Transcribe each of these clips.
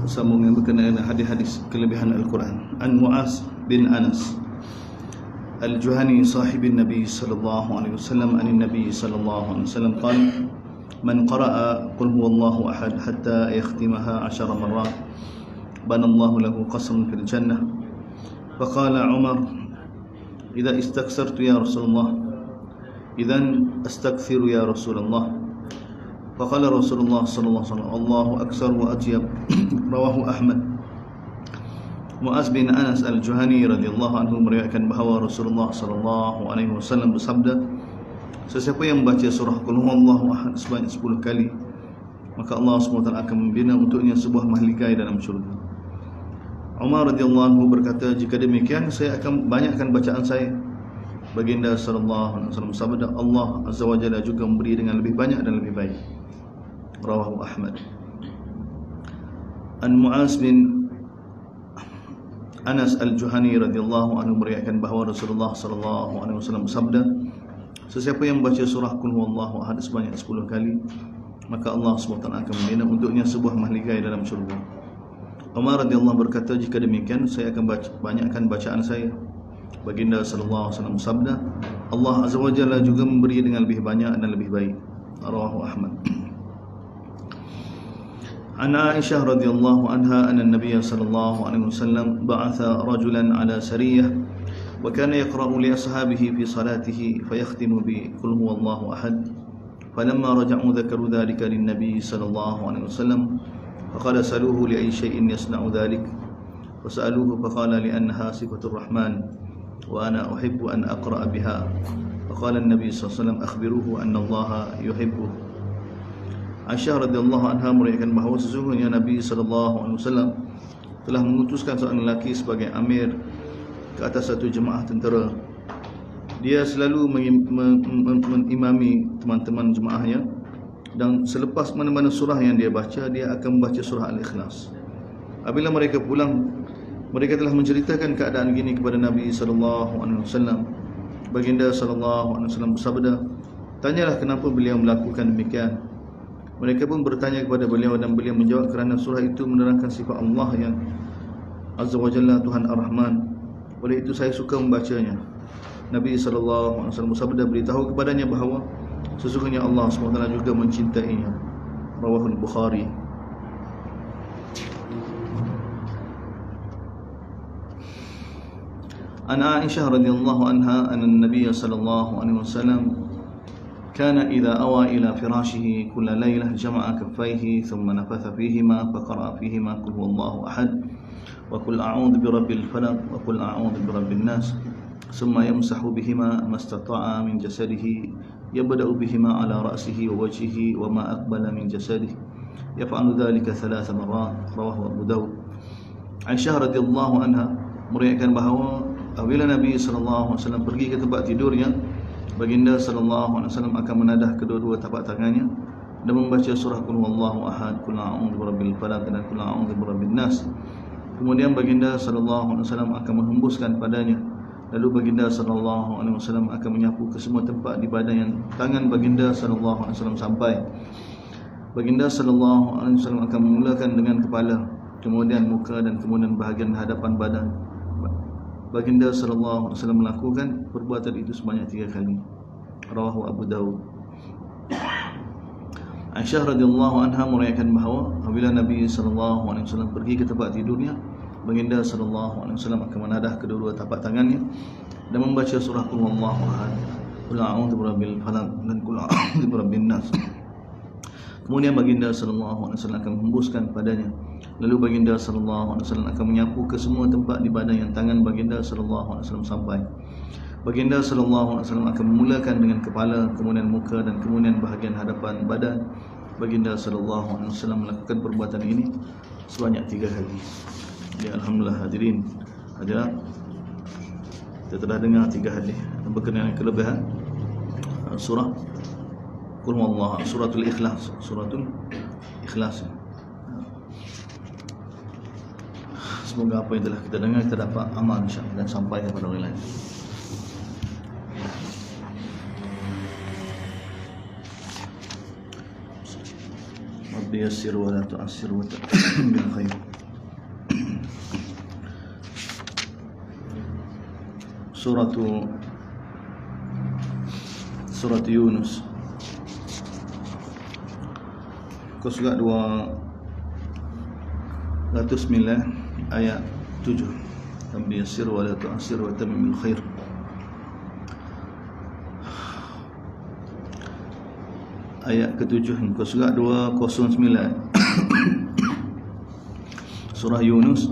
sambung yang berkenaan dengan hadis-hadis kelebihan Al-Quran. An Mu'az bin Anas Al-Juhani sahibin Nabi sallallahu alaihi wasallam an Nabi sallallahu alaihi wasallam qala man qara'a qul huwallahu ahad hatta yakhtimaha 10 marrat banallahu lahu qasran fil jannah. Faqala Umar idza istakthartu ya Rasulullah idzan astakthiru ya Rasulullah. Faqala Rasulullah sallallahu alaihi wasallam Allahu aktsar wa atyab. Rawahu Ahmad. Mu'az bin Anas Al-Juhani radhiyallahu anhu meriwayatkan bahawa Rasulullah sallallahu alaihi wasallam bersabda, sesiapa yang membaca surah Qul huwallahu ahad sebanyak 10 kali, maka Allah SWT akan membina untuknya sebuah mahligai dalam syurga. Umar radhiyallahu anhu berkata, jika demikian saya akan banyakkan bacaan saya. Baginda sallallahu alaihi wasallam bersabda, Allah azza wa jalla juga memberi dengan lebih banyak dan lebih baik. Rawahu Ahmad. An Mu'az bin Anas Al-Juhani radhiyallahu anhu meriwayatkan bahawa Rasulullah sallallahu alaihi wasallam bersabda, sesiapa yang membaca surah Qul huwallahu ahad sebanyak 10 kali, maka Allah SWT akan membina untuknya sebuah mahligai dalam syurga. Umar radhiyallahu berkata, jika demikian saya akan banyakkan bacaan saya. Baginda sallallahu alaihi wasallam bersabda, Allah azza wa jalla juga memberi dengan lebih banyak dan lebih baik. Rawahu Ahmad. An Aisyah radhiyallahu anha anna an-nabiy sallallahu alaihi wasallam ba'atha rajulan ala sariyah wa kana yaqra'u li ashabihi fi salatihi fayakhtimu bi qul huwallahu ahad. Falamma raja'u dhakaru dhalika lin-nabiy sallallahu alaihi wasallam faqala saluhu li ayyi shay'in yasna'u dhalik. Fasa'aluhu faqala li annaha sifatur rahman wa ana uhibbu an aqra'a biha. Faqala an-nabiy sallallahu alaihi wasallam akhbiruhu anna Allah yuhibbu. Aisyah radhiyallahu anha meriwayatkan bahawa sesungguhnya Nabi sallallahu alaihi wasallam telah mengutuskan seorang lelaki sebagai amir ke atas satu jemaah tentera. Dia selalu mengimami teman-teman jemaahnya, dan selepas mana-mana surah yang dia baca, dia akan membaca surah Al-Ikhlas. Apabila mereka pulang, mereka telah menceritakan keadaan gini kepada Nabi sallallahu alaihi wasallam. Baginda sallallahu alaihi wasallam bersabda, tanyalah kenapa beliau melakukan demikian. Mereka pun bertanya kepada beliau dan beliau menjawab, kerana surah itu menerangkan sifat Allah yang Azza wa Jalla, Tuhan Ar-Rahman. Oleh itu saya suka membacanya. Nabi SAW bersabda, beritahu kepadanya bahawa sesungguhnya Allah SWT juga mencintainya. Rawahul Bukhari. An Aisyah radhiyallahu anha anna an-nabiy sallallahu alaihi wasallam كان إذا أوى إلى فراشه كل ليلة جمع كفيه ثم نفث فيهما فقرأ فيهما قل هو الله أحد وقل أعوذ برب الفلق وقل أعوذ برب الناس ثم يمسح بهما ما استطاع من جسده يبدأ بهما على رأسه ووجهه وما أقبل من جسده يفعل ذلك 3 مرات. رواه أبو داود. Aisyah radhiyallahu anha meriwayatkan bahawa apabila Nabi sallallahu alaihi wasallam pergi ke tempat tidurnya, Baginda sallallahu alaihi wasallam akan menadah kedua-dua tapak tangannya dan membaca surah Qul huwallahu ahad, Qul a'udzu birabbil falaq dan Qul a'udzu birabbin nas. Kemudian Baginda sallallahu alaihi wasallam akan menghembuskan padanya. Lalu Baginda sallallahu alaihi wasallam akan menyapu ke semua tempat di badan yang tangan Baginda sallallahu alaihi wasallam sampai. Baginda sallallahu alaihi wasallam akan memulakan dengan kepala, kemudian muka dan kemudian bahagian hadapan badan. Baginda sallallahu alaihi wasallam melakukan perbuatan itu sebanyak 3 kali. Rawahu Abu Daud. Aisyah radhiyallahu anha meriwayatkan bahawa apabila Nabi sallallahu alaihi wasallam pergi ke tempat tidurnya, Baginda sallallahu alaihi wasallam akan menadah kedua-dua tapak tangannya dan membaca surah Qul huwallahu ahad, Qul a'udzu birabbil falaq dan Qul a'udzu birabbin nas. Kemudian Baginda sallallahu alaihi wasallam akan menghembuskan padanya. Lalu Baginda sallallahu alaihi wasallam akan menyapu ke semua tempat di badan yang tangan Baginda sallallahu alaihi wasallam sampai. Baginda sallallahu alaihi wasallam akan memulakan dengan kepala, kemudian muka dan kemudian bahagian hadapan badan. Baginda sallallahu alaihi wasallam melakukan perbuatan ini sebanyak 3 kali. Ya, alhamdulillah hadirin. Hadirat, kita telah dengar 3 hadis berkenaan kelebihan surah Qul huwallahu, suratul Ikhlas, suratul Ikhlas. Semoga apa yang telah kita dengar kita dapat amal insya-Allah dan sampai kepada orang lain. Rabbi yassir wa la tu'assir wa ta'in bil khair. surat Yunus. Kau surat 209 ayat 7. Tambi yasir wa la tu'asir wa tammil khair. Ayat ke-7 muka surat 209. Surah Yunus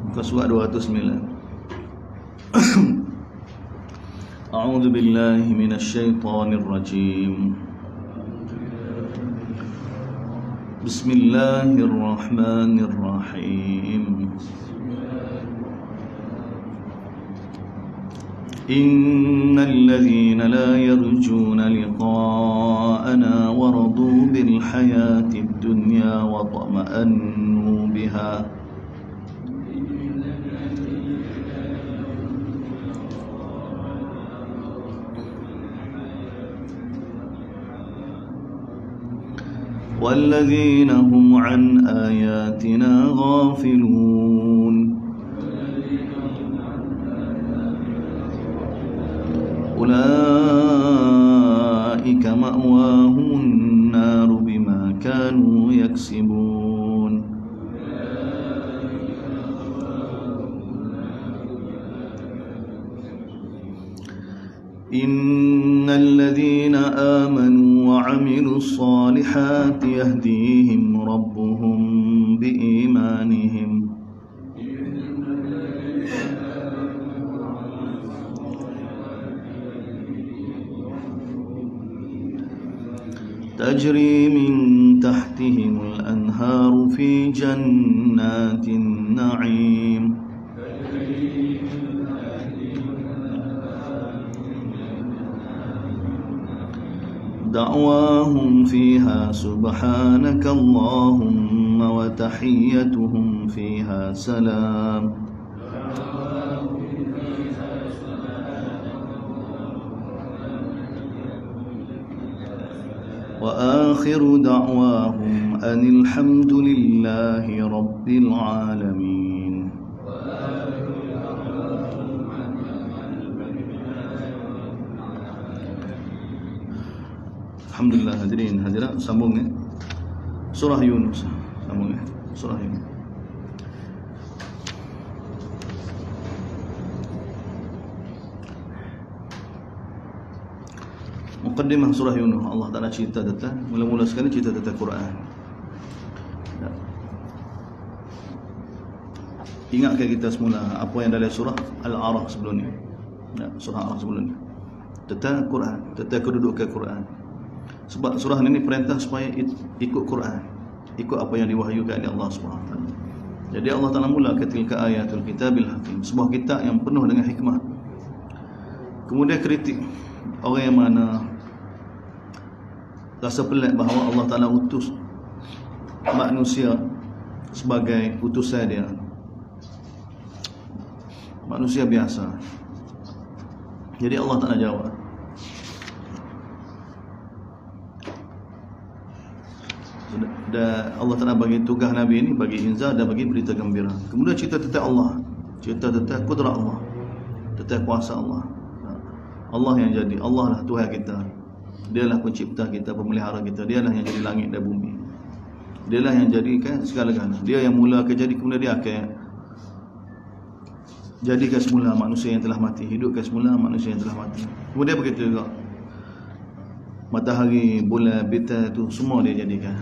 muka surat 209. A'udzu billahi minasy syaithanir rajim. Bismillahirrahmanirrahim. Innal ladzina la yarjuna liqa'ana wa radu bil hayatid dunya wa tama'annu biha والذين هم عن آياتنا غافلون أولئك مأواهم النار بما كانوا يكسبون إن الذين آمنوا وعملوا الصالحات يهديهم ربهم بإيمانهم تجري من تحتهم الأنهار في جنات النعيم دعواهم فيها سبحانك اللهم وتحيتهم فيها سلام وآخر دعواهم أن الحمد لله رب العالمين. Alhamdulillah hadirin hadirat, sambung surah Yunus. Sambung surah Yunus. Muqaddimah surah Yunus. Allah Ta'ala cerita tentang, mula-mula sekali cerita tentang Quran. Ingatkan kita semula apa yang dalam surah Al-A'raf sebelum ni. Surah Al-A'raf sebelum ni tentang Quran, tentang kedudukan Quran. Sebab surah ini perintah supaya ikut Quran, ikut apa yang diwahyukan oleh Allah SWT. Jadi Allah Ta'ala mula ketika ayatul kitabil hakim, sebuah kitab yang penuh dengan hikmah. Kemudian kritik orang yang mana rasa pelik bahawa Allah Ta'ala utus manusia sebagai utusan dia, manusia biasa. Jadi Allah Ta'ala jawab, dan Allah Ta'ala bagi tugas Nabi ini bagi inzar dan bagi berita gembira. Kemudian cerita tentang Allah, cerita tentang kudrat Allah, tentang kuasa Allah. Allah yang jadi, Allah lah Tuhan kita. Dialah pencipta kita, pemelihara kita. Dialah yang jadi langit dan bumi. Dialah yang jadikan segala-galanya. Dia yang mula jadi, kemudian dia akan jadikan semula manusia yang telah mati, hidupkan semula manusia yang telah mati. Kemudian begitu juga matahari, bulan, bintang itu semua dia jadikan.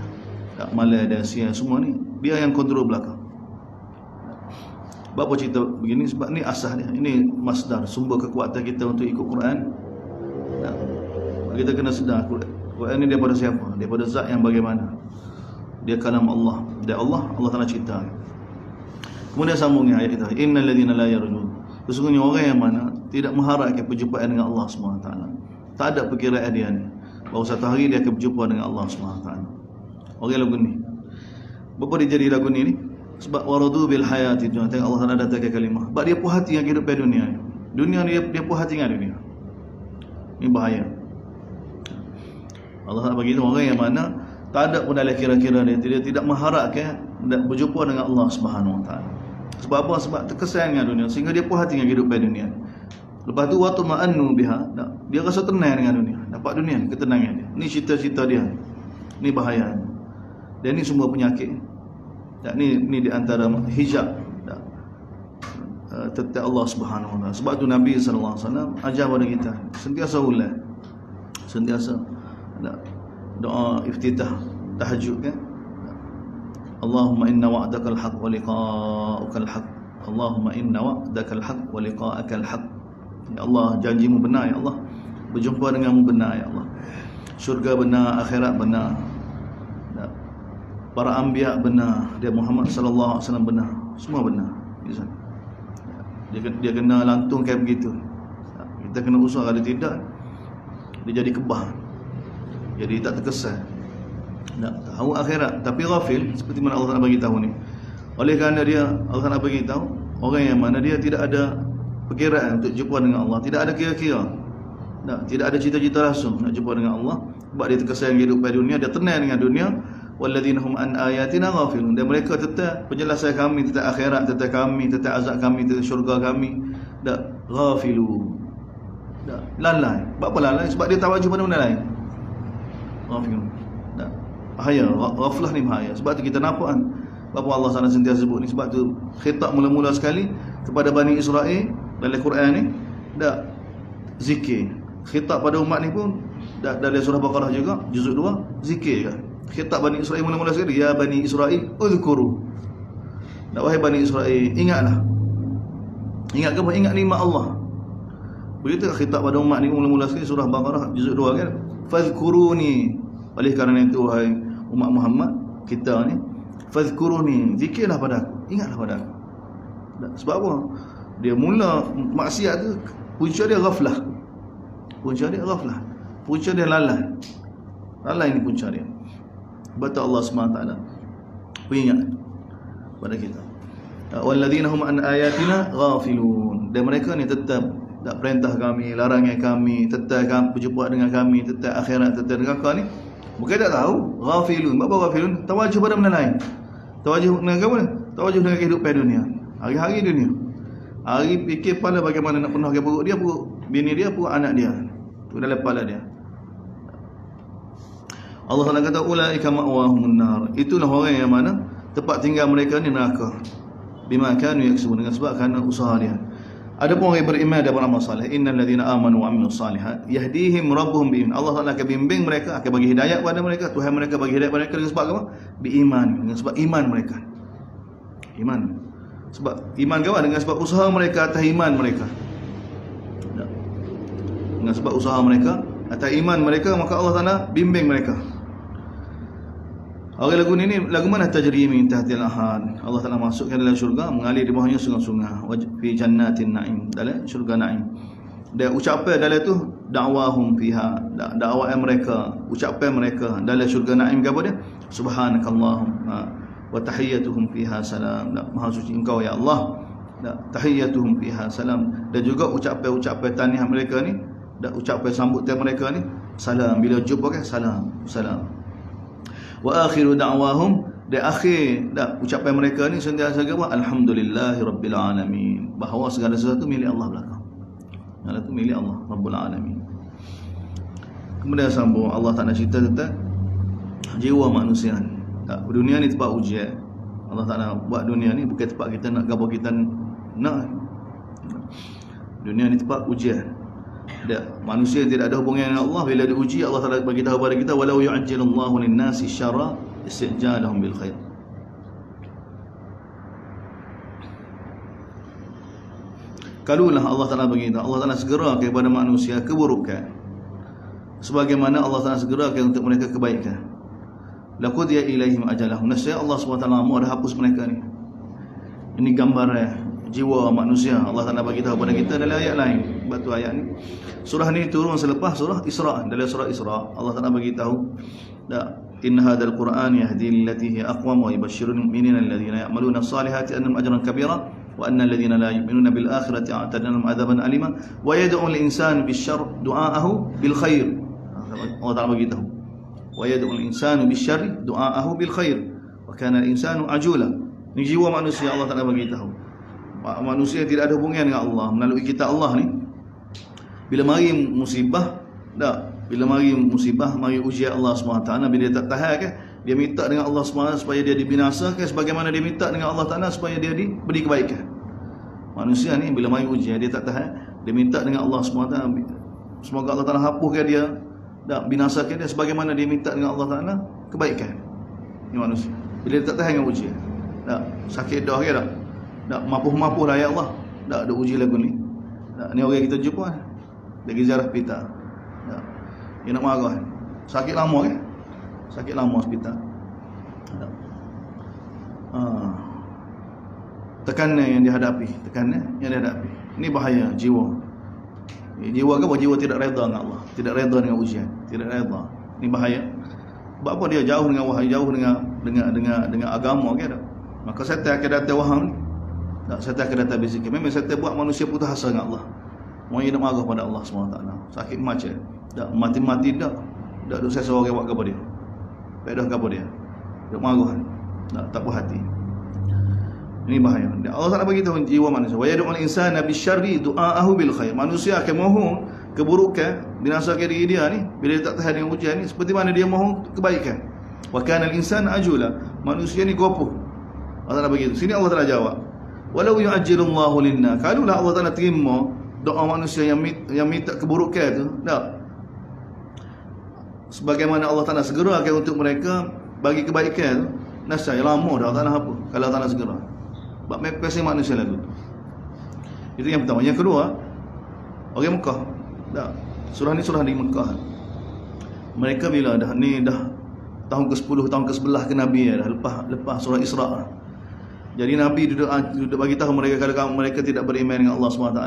Malam dan siang semua ni dia yang kontrol belakang. Apa cerita begini? Sebab ni asas dia. Ini masdar, sumber kekuatan kita untuk ikut Quran. Kita kena sedar Quran ni daripada siapa? Daripada zat yang bagaimana? Dia kalam Allah. Dia Allah Ta'ala cerita. Kemudian sambungnya ayat kita, innal ladzina la yarjun. Sesungguhnya orang yang mana tidak mengharapkan perjumpaan dengan Allah SWT. Tak ada perkiraan dia ni bahawa satu hari dia akan berjumpa dengan Allah SWT. Orang lagu ni, berapa dia jadi lagu ni? Sebab waradu bil hayati dunya. Tengok Allah Ta'ala datangkan kalimah, sebab dia puas hati dengan kehidupan dunia ni. Dunia ni dia puas hati dengan dunia. Ini bahaya. Allah Ta'ala bagi orang yang mana tak ada pun dalam kira-kira dia tidak mengharapkan berjumpa dengan Allah Subhanahu Wa Ta'ala. Sebab apa? Sebab terkesan dengan dunia, sehingga dia puas hati dengan kehidupan dunia. Lepas tu waktu ma'annu biha, dia rasa tenang dengan dunia, dapat dunia, ketenangan dia. Ni cita-cita dia. Ni bahaya. Dan ni semua penyakit. Ni di antara hijab tentang Allah Subhanahu wa taala. Sebab tu Nabi sallallahu alaihi wasallam ajar pada kita sentiasa ulang. Sentiasa doa iftitah tahajud kan. Allahumma inna wa'dakal haqq wa liqa'ukal haqq. Allahumma inna wa'dakal haqq wa liqa'akal haqq. Ya Allah, janjimu benar ya Allah. Berjumpa denganmu benar ya Allah. Syurga benar, akhirat benar. Para anbiya benar, dia Muhammad sallallahu alaihi wasallam benar. Semua benar. Dia kena lantung kayak begitu. Kita kena usaha, kalau tidak dia jadi kebah. Jadi tak terkesan. Tak tahu akhirat tapi ghafil, seperti mana Allah Taala bagi tahu ni. Oleh kerana dia Allah Taala bagi tahu orang yang mana dia tidak ada perkiraan untuk jumpa dengan Allah, tidak ada kira-kira. Tidak ada cita-cita langsung nak jumpa dengan Allah. Sebab dia terkesan hidup pada dunia, dia tenang dengan dunia. Walladzina hum an ayatina ghafilun. Dan mereka tentang penjelasan kami, tentang akhirat, tentang kami, tentang azab kami, tentang syurga kami, ghafilun. Lalai. Sebab apa lalai? Sebab dia tawajuh pada benda lain. Ghafilun. Bahaya, ghaflah ni bahaya. Sebab tu kita nampak kan apa Allah Taala sentiasa sebut ni. Sebab tu khitab mula-mula sekali kepada Bani Israel dalam Quran ni zikir. Khitab pada umat ni pun dalam surah Baqarah juga juzuk 2 zikir kan. Khitab Bani Israel mula-mula sekali, ya Bani Israel uzkuru. Wahai Bani Israel, ingatlah. Ingat apa? Ingat nikmat Allah. Begitu khitab pada umat ni mula-mula sekali surah Baqarah juzuk 2 kan. Fazkuruni. Oleh kerana itu wahai umat Muhammad kita ni, fazkuruni, zikirlah padaku, ingatlah padaku. Sebab apa? Dia mula maksiat tu punca dia ghaflah. Punca dia ghaflah. Punca dia lalai. Lalai ni punca dia. Betul Allah SWT ingat pada kita. Walladzina hum an ayatina ghafilun. Dan mereka ni tetap tak perintah kami, larangan kami, tetap berjumpa dengan kami, tetap akhirat, tetap neraka ni. Bukan tak tahu, ghafilun. Apa ghafilun? Tawajuh pada benda lain. Tawajuh dengan apa? Tawajuh dengan kehidupan dunia. Hari-hari dunia. Hari fikir pada bagaimana nak penuhkan perut dia, perut bini dia, perut anak dia. Tu dalam kepala dia. Allah Taala kata ulaika ma'wahumun nar. Itulah orang yang mana tempat tinggal mereka ni neraka. Bima kanu yaksubun, dengan sebab kerana usaha dia. Adapun orang beriman dan beramal soleh, innal ladzina amanu wa amilus solihat yahdihim rabbuhum biiman. Allah Taala akan bimbing mereka, akan bagi hidayah kepada mereka. Tuhan mereka bagi hidayah kepada mereka dengan sebab apa? Biiman, dengan sebab iman mereka. Iman. Sebab iman kawan dengan sebab usaha mereka atas iman mereka. Dengan sebab usaha mereka atas iman mereka, maka Allah Taala bimbing mereka. Orang lagu ni lagu mana? Tajri min tahtil ahad. Allah Taala masukkan dalam syurga, mengalir di bawahnya sungai-sungai. Fi jannatin na'im, dalam syurga na'im. Dan ucapan dalam tu dakwahum fiha, dakwah mereka, ucapan mereka dalam syurga na'im apa dia? Subhanakallahumma wa tahiyyatuhum fiha salam. Maha suci engkau ya Allah. Tahiyyatuhum fiha salam. Dan juga ucapan tahniah mereka ni, ucapan sambutan mereka ni salam. Bila jumpa kan salam, salam. Wa akhiru da'wahum, dan akhir ucapan mereka ni sentiasa apa? Alhamdulillahi rabbil alamin. Bahawa segala sesuatu milik Allah belaka. Segala itu milik Allah Rabbul alamin. Kemudian sambung Allah Taala cerita tentang jiwa manusia ni. Dunia ni tempat ujian. Allah Taala buat dunia ni bukan tempat kita nak gapo kita nak. Dunia ni tempat ujian. Manusia tidak ada hubungan dengan Allah. Bila diuji, Allah Taala bagi tahu kepada kita, walau yu'ajjilullahu lin-nasi syarra istijalahum bil khair. Kalulah Allah Taala bagi tahu, Allah Taala segera kepada manusia keburukan sebagaimana Allah Taala segerakan untuk mereka kebaikan. Laqudiya ilaihim ajalahum. Nasya Allah SWT mau dah hapus mereka ni. Ini gambaran jiwa manusia. Allah Taala bagi tahu kepada kita dalam ayat lain. Batu ayat ni, surah ni turun selepas surah Isra. Dalam surah Isra Allah Taala bagi tahu, inna hadzal Qur'an yahdi lillati hiya aqwam wa yubashshirul mu'minina alladhina ya'maluna as-salihati annahum ajran kabira wa anna alladhina la yu'minuna bil akhirati a'tadna lahum 'adzaban alima wa yad'u al-insanu bisyarr du'aahu bil khair. Allah Taala bagi tahu, wa yad'u al-insanu bisyarr du'aahu bil khair wa kana al-insanu ajula. Ni jiwa manusia. Allah Taala bagi tahu manusia tidak ada hubungan dengan Allah melalui kitab Allah ni. Bila mari musibah, mari ujian Allah SWT, bila dia tak tahan kan, dia minta dengan Allah SWT supaya dia dibinasakan, sebagaimana dia minta dengan Allah Ta'ala supaya dia diberi kebaikan. Manusia ni bila mari ujian dia tak tahan, dia minta dengan Allah SWT, semoga Allah Ta'ala hapuskan dia, binasakan dia sebagaimana dia minta dengan Allah Ta'ala kebaikan. Ni manusia bila dia tak tahan dengan ujian, sakit dah ke dah mampu lah ya Allah, ada uji lagu ni. Ni orang kita jumpa lagi ziarah hospital, dia nak marah, sakit lama kan, sakit lama hospital, tekanan yang dihadapi, ini bahaya jiwa. Jiwa ke apa? Jiwa tidak redha dengan Allah, tidak redha dengan ujian, tidak redha. Ini bahaya. Sebab apa? Dia jauh dengan wahai, jauh dengan agama ke dah. Maka syaitan akan datang waham ni. Syaitan akan datang bisikan. Memang syaitan buat manusia putus asa dengan Allah. Mau nak marah pada Allah SWT. Sakit macam dak mati dak duk saya seorang buat kepada dia. Pedah kepada dia. Duk marah. Tak puas hati. Ini bahaya. Allah Taala bagi tahu jiwa manusia. Wa yad'ul insana bisyarri du'aahu bil khair. Manusia akan mohon keburukan, binasakan diri dia ni bila dia tak tahan dengan ujian ni, seperti mana dia mohon kebaikan. Wa kana al-insanu ajula. Manusia ni gopoh. Allah Taala bagi tahu. Sini Allah Taala jawab. Walau yu'ajjilullahu lin-nas. Kalaulah Allah Taala terima doa manusia yang minta keburukan tu, sebagaimana Allah Taala segerakan untuk mereka bagi kebaikan tu, nasaya lama dah tak nak apa kalau tak nak segera. Sebab mepesi manusia lagu. Itu yang pertama. Yang kedua, orang Mekah. Surah ni surah di Mekah. Mereka bila dah tahun ke-10, tahun ke-11 ke Nabi dah lepas surah Isra. Jadi Nabi duduk bagi tahu mereka kalau mereka tidak beriman dengan Allah SWT,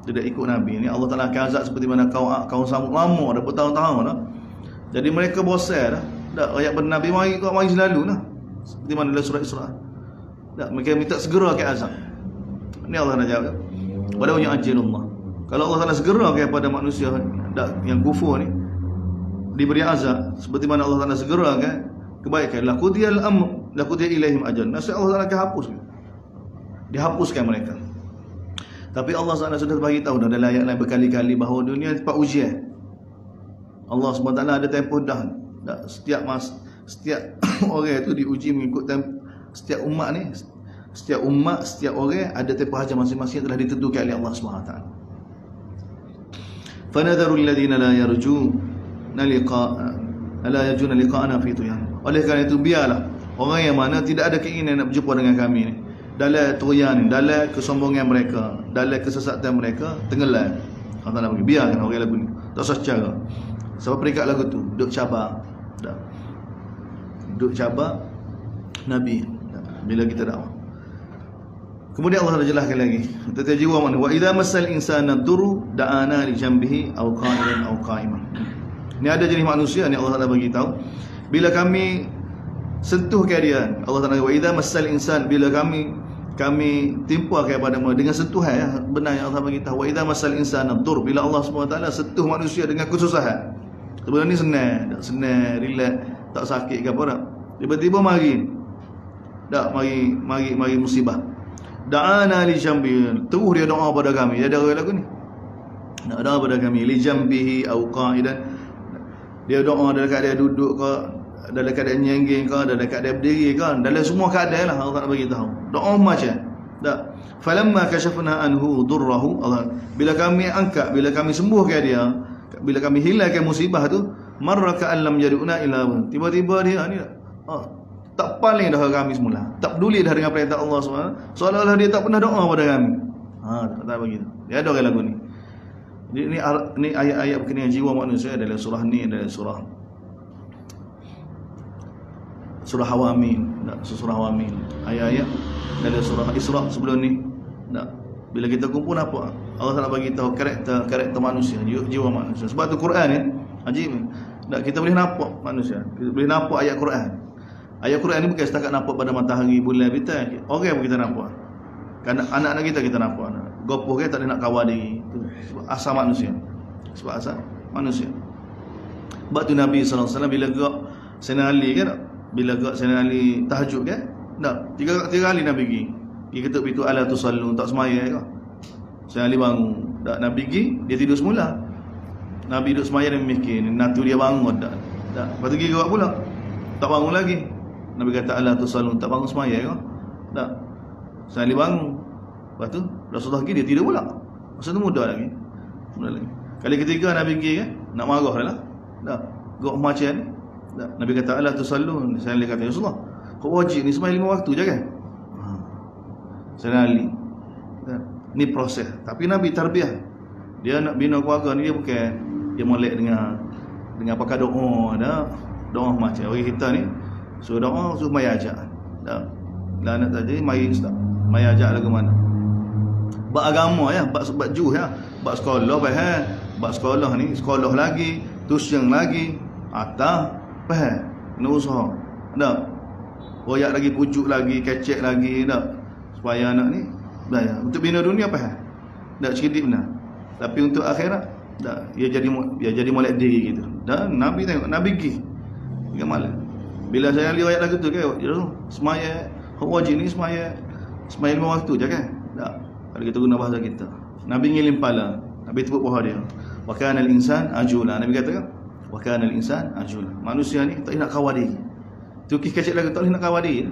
tidak ikut Nabi ni, Allah Taala akan azab seperti mana kaum Samud lama dah bertahun-tahun dah. Jadi mereka bosan dah ayat bernabi mari selalu dah. Seperti mana dalam surah Isra. Mereka minta segera ke azab. Ini Allah nak jawab. Walau yu'ajjilullah. Kalau Allah Taala segera kepada manusia yang kufur ni diberi azab seperti mana Allah Taala segera kebaikan, laqudiyal amr, laqudiya ilaihim ajal. Nasihat Allah Taala akan hapus. Dihapuskan mereka. Tapi Allah SWT sudah bagi tahu dalam ayat lain berkali-kali bahawa dunia tempat ujian. Allah SWT ada tempoh dah. Setiap orang itu diuji mengikut setiap umat ni. Setiap umat, setiap orang ada tempoh ajar masing-masing yang telah ditentukan oleh Allah SWT. Fanadharul ladina la yarjuna liqa'ana fi tuyan. Oleh kerana itu biarlah orang yang mana tidak ada keinginan nak berjumpa dengan kami ni, dalam tuyan, dalam kesombongan mereka, dalam kesesatan mereka, tenggelam. Allah Taala bagi biarkan orang lagu ni. Tak usah cara. Sebab peringkat lagu tu duk cabar. Duk cabar Nabi bila kita dakwah. Kemudian Allah dah jelaskan lagi. Tentang jiwa mana. Wa idza massal insana durru da'ana li janbihi aw qa'iman aw qa'iman. Ni ada jenis manusia ni Allah Taala bagi tahu. Bila kami sentuhkan dia, Allah Taala wa idza massal insan, bila kami timpa kepada mereka dengan sentuhan benar yang Allah bagi tahu. Wa idza massal insana dur, bila Allah SWT sentuh manusia dengan kesusahan. Sebenarnya ni senang, relax, tak sakit ke apa dah. Tiba-tiba mari musibah. Da'ana li jambi, terus dia doa pada kami. Dia ada lagu ni. Nak doa pada kami li jambihi au qa'idan. Dia doa dalam keadaan duduk ke, dalam keadaan nyengging ke, dalam keadaan berdiri ke, dalam semua keadaan lah Allah tak bagi tahu. Doa macam tak. Falamma kashafna anhu durrahu, Allah bila kami angkat, bila kami sembuhkan dia, bila kami hilangkan musibah tu, marra ka'allam yad'una ila, tiba-tiba dia ni tak paling dah kami semula, tak peduli dah dengan perintah Allah SWT, seolah-olah dia tak pernah doa pada kami. Tak begitu. Dia ada orang lagu ni. Ini ayat-ayat berkenaan jiwa manusia dalam surah ni, dalam surah Hawamin, surah Hawamin. Ayat-ayat dalam surah Isra sebelum ni. Bila kita kumpul apa? Allah Taala bagi tahu karakter manusia, jiwa manusia. Sebab tu Quran ni ajib. Kita boleh nampak manusia. Kita boleh nampak ayat Quran. Ayat Quran ni bukan setakat nampak pada matahari, bulan, bintang. Orang pun kita nampak. Kan anak-anak kita nampak. Gopoh ke tak ada nak kawal diri. Sebab asal manusia. Sebab tu Nabi SAW bila gerak Sayyidina Ali kan, bila gerak Sayyidina Ali tahajud kan, tiga kali Nabi pergi ketuk pintu ala tusallu, tak semaya ke. Sekali bangun, tak Nabi pergi, dia tidur semula. Nabi duduk semaya dan mikir, nanti dia bangun tak. Lepas tu pergi gerak pula, tak bangun lagi. Nabi kata, ala tusalun, tak bangun semaya ke? Tak. Sekali bangun, lepas tu Rasulullah pergi, dia tidur pula. Masa tu muda lagi. Kali ketiga Nabi pergi kan, nak marah dah lah. Tak. Gerak macam ni. Tak. Nabi kata, ala tusalun. Sekali kata, Rasulullah, kau wajib ni semaya 5 waktu je kan? Sekali. Ni proses. Tapi Nabi tarbiyah. Dia nak bina keluarga ni, dia bukan dia molek dengan pakai doa dah. Doa macam orang kita ni suruh doa, suruh mai ajak. Dah. Lah nak tadi mai ustaz. Mai ajak lagu mana? Bab agama ya, bab juh ya. Bab sekolah faham. Bab sekolah ni, sekolah lagi, tuition lagi, atas faham. Kena usaha. Dah. Royak lagi, pujuk lagi, kecek lagi dah. Supaya anak ni dah ya. Untuk bina dunia faham. Dah cerdik benar. Tapi untuk akhirat dah, dia jadi molek diri gitu. Dan Nabi tengok, Nabi pergi malam. Bila saya lihat ayat lagu tu kan, semaya wajib ni semaya 5 waktu je kan. Tak. Kalau kita guna bahasa kita. Nabi ngilim pala, Nabi tepuk paha dia. Wa kana al-insan ajula. Nabi kata kan, wa kana al-insan ajula. Manusia ni tak nak kawal diri. Tu kecek lagu tak nak kawal diri.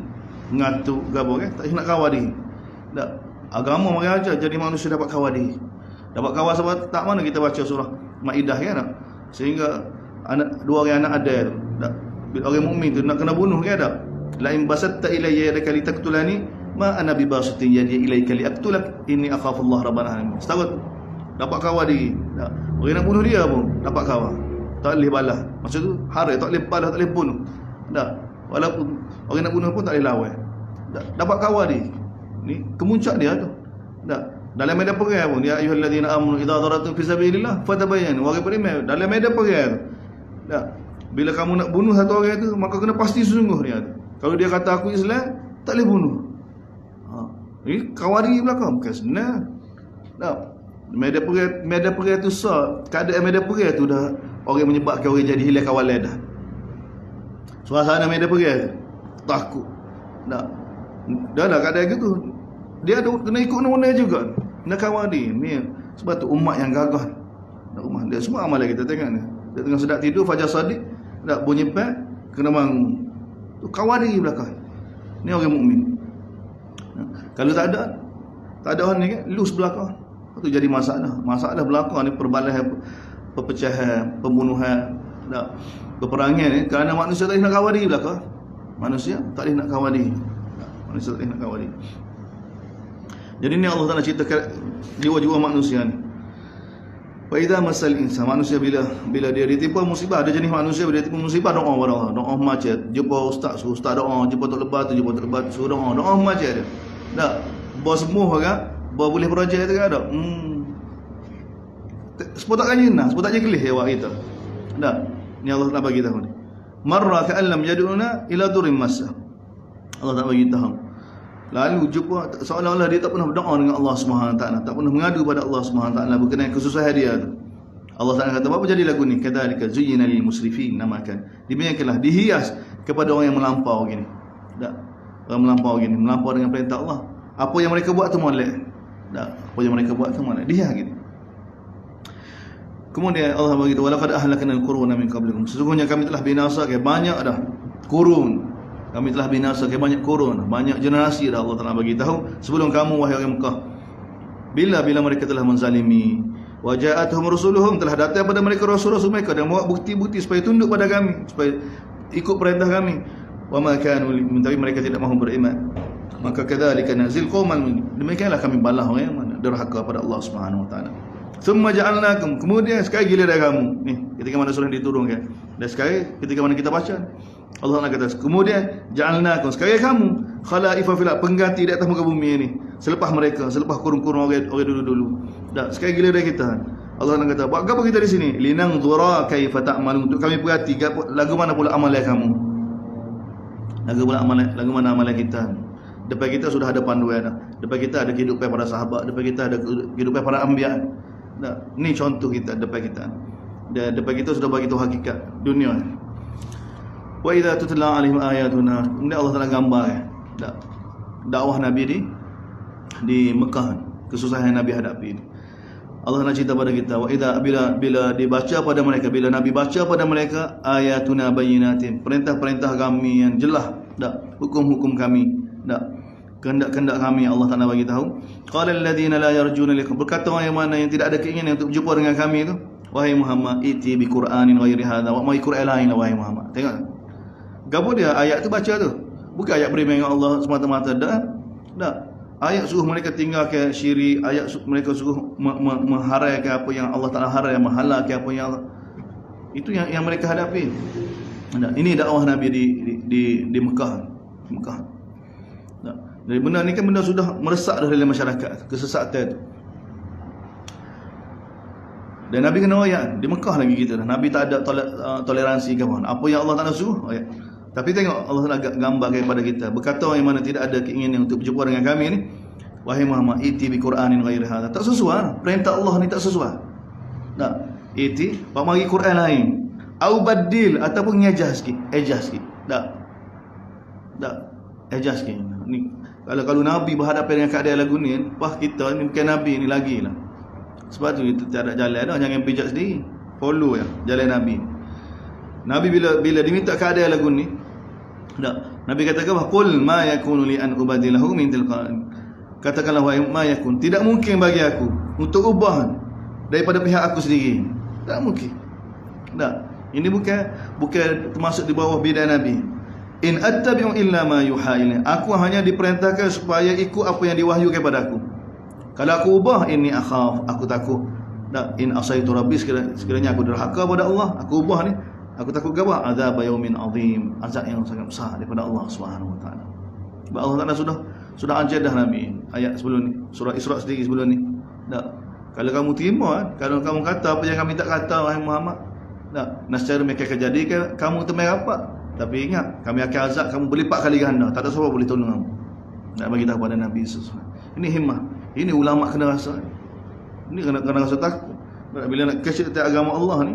Ngatuk gapo kan, tak nak kawal diri. Tak. Agama mari ajar jadi manusia dapat kawal diri. Dapat kawan sebab tak mana kita baca surah Maidah kan tak? Sehingga dua orang anak ada tu. Tak? Bila orang mukmin tu nak kena bunuh kan tak? La in basatta ilayya yadaka litaqtulani ma ana bi basitin yadi ilayka liaqtulak inni akhafullah rabbal alamin. Setahun dapat kawan dia. Tak? Orang nak bunuh dia pun dapat kawan. Tak boleh balas. Maksud tu haram, tak boleh balas, tak boleh bunuh. Tak? Walaupun orang nak bunuh pun tak boleh lawan. Tak? Dapat kawan dia. Ni kemuncak dia tu. Tak? Dalam medan perang pun, ya ayyuhallazina amanu idza daratum fi sabilillah fatabayyanu. Orang beriman dalam medan perang. Tak. Bila kamu nak bunuh satu orang tu, maka kena pasti sungguh dia. Kalau dia kata aku Islam, tak boleh bunuh. Ini kawari belakang bukan senang. Tak. Medan perang tu sah. Keadaan medan perang tu dah orang menyebabkan orang jadi hilang kawalan dah. Suasana medan perang takut. Tak. Dah keadaan gitu. Dia ada kena ikut undang-undang juga. Nak kawal dia. Ni sebab tu umat yang gagah. Umat dia semua amalan kita tengok ni. Dia tengah sedap tidur fajar sadiq, nak bunyi pek, kena bangun. Tu kawal dia belakang. Ni orang mukmin. Kalau tak ada orang ni kan lose belakang. Tu jadi masalah. Masalah belakang ni perbalahan, perpecahan, pembunuhan, tak peperangan ni kerana manusia tak boleh nak kawal dia belakang. Manusia tak boleh nak kawal dia. Manusia tak boleh nak kawal dia. Jadi ni Allah Taala ceritakan jiwa-jiwa manusia ni. Wa idza masal insan, manusia bila dia ditimpa musibah, ada jenis manusia bila ditimpa musibah doa kepada Allah. Doa macam jumpa ustaz doa, jumpa tok lebat tu, jumpa tok lebat suruh doa macam dia. Tak bos semua kan, bos boleh projek tu kan tak. Sepatutnya kanyina, sepatutnya kelih awak kita. Tak. Ni Allah Taala bagi tahu ni. Marra ka'an lam yad'una ila durim masa. Allah Taala bagi tahu. Lalu jumpa seolah-olah dia tak pernah berdoa dengan Allah Subhanahu taala, tak pernah mengadu pada Allah Subhanahu taala berkenaan kesusahan dia tu. Allah Taala kata, apa jadi lagu ni? Kadzalika zuyyina lil musrifin namakan. Demikianlah dihias kepada orang yang melampau gini. Tak. Orang melampau gini, melampau dengan perintah Allah. Apa yang mereka buat tu molek. Tak. Apa yang mereka buat tu molek. Dihias gini. Kemudian Allah beritahu, walaqad ahlakna al-quruna min qablikum. Sesungguhnya kami telah binasakan banyak dah kurun. Kami telah binasakan banyak kurun, banyak generasi dah Allah Taala bagi tahu sebelum kamu wahai orang Mekah. Bila mereka telah menzalimi, wa ja'atuhum rusuluhum, telah datang pada mereka rasul-rasul mereka dan membawa bukti-bukti supaya tunduk pada kami, supaya ikut perintah kami. Wa ma kanu, tapi mereka tidak mahu beriman. Maka kadzalika nazil qauman, demikianlah kami balas orang yang derhaka pada Allah Subhanahu wa taala. Thumma ja'alnakum, kemudian sekali giliran kamu. Ni ketika mana surah diturunkan. Dan sekali ketika mana kita baca, Allah nak kata, kemudian ja'alnakum, sekali kamu khalaifa fil, pengganti di atas muka bumi ini selepas mereka, selepas kurun-kurun orang dulu-dulu. Dan sekali giliran kita. Allah nak kata, buat apa kita di sini? Linanzura kaifa ta'malun, untuk kami perhati lagu mana pula amalan kamu. Lagu mana amalan kita. Depan kita sudah ada panduan dah. Depan kita ada kehidupan para sahabat, depan kita ada kehidupan para anbiya. Nah, ni contoh kita depan kita. Dan depan kita sudah bagi tahu hakikat dunia. Wa idza tutla alaihim ayatuna, kemudian Allah Taala gambar dakwah Nabi di Mekah kesusahan yang Nabi hadapi ini. Allah nak cerita pada kita, wa idza bila dibaca pada mereka, bila Nabi baca pada mereka ayatuna bayyinatin, perintah-perintah kami yang jelas, dak, hukum-hukum kami, dak, kehendak-kehendak kami Allah Taala bagi tahu. Qala alladziina la yarjuna liqa'a, berkata orang yang mana yang tidak ada keinginan untuk berjumpa dengan kami itu, wahai Muhammad, iti bi Qur'anin ghairi hadza, wa mai Qur'an lain lah wahai Muhammad. Tengok. Gapo dia ayat tu baca tu? Bukan ayat beriman dengan Allah semata-mata, dak. Ayat suruh mereka tinggalkan syirik, ayat mereka suruh mengharaikan apa yang Allah Taala haram, menghalalkan apa yang Allah, itu yang mereka hadapi. Nah, ini dakwah Nabi di Mekah. Nah, dari benda ni kan benda sudah meresap dalam masyarakat, kesesatan itu. Dan Nabi kena ayat di Mekah lagi kita. Nabi tak ada toleransi ke apa. Apa yang Allah Taala suruh ayat. Tapi tengok Allah Taala gambar kepada kita. Berkata orang yang mana tidak ada keinginan untuk berjumpa dengan kami ni, wahai Muhammad, iti bi Qur'anin ghairi hadza. Tak sesuai. Perintah Allah ni tak sesuai. Tak. Iti, pak mari Quran lain. Au badil ataupun ngejah sikit, sikit. Tak. Ejah sikit. Ni kalau Nabi berhadapan dengan keadaan lagu ni, wah kita ni bukan Nabi ni lagi lah. Sebab tu kita tak ada jalan dah, jangan pijak sendiri. Follow ya jalan Nabi. Nabi bila diminta keadaan lagu ni, tak. Nabi katakan bahawa qul ma yakunu li an ubadilahu min tilqa'i. Katakanlah wahai ma yakun, tidak mungkin bagi aku untuk ubah daripada pihak aku sendiri. Tak mungkin. Tak. Ini bukan termasuk di bawah bidang Nabi. In attabi'u illa ma yuha ilai. Aku hanya diperintahkan supaya ikut apa yang diwahyukan kepada aku. Kalau aku ubah, ini akhaf, aku takut. Tak. In asaitu rabbi, sekiranya aku derhaka pada Allah, aku ubah ni, aku takut apa? Azab yaumin azim, azab yang sangat besar daripada Allah Subhanahu wa taala. Sebab Allah Taala sudah ajar dah Nabi ayat sebelum ni, surah Isra sendiri sebelum ni. Tak. Kalau kamu terima, kalau kamu kata apa yang kami tak kata wahai Muhammad, tak. Nascara mereka akan jadikan kamu temai rapat. Tapi ingat, kami akan azab kamu berlipat kali ganda. Tak ada siapa boleh tolong kamu. Nak bagi tahu pada Nabi SAW. Ini himmah. Ini ulama kena rasa. Ini kena rasa takut. Bila nak kecek tentang agama Allah ni,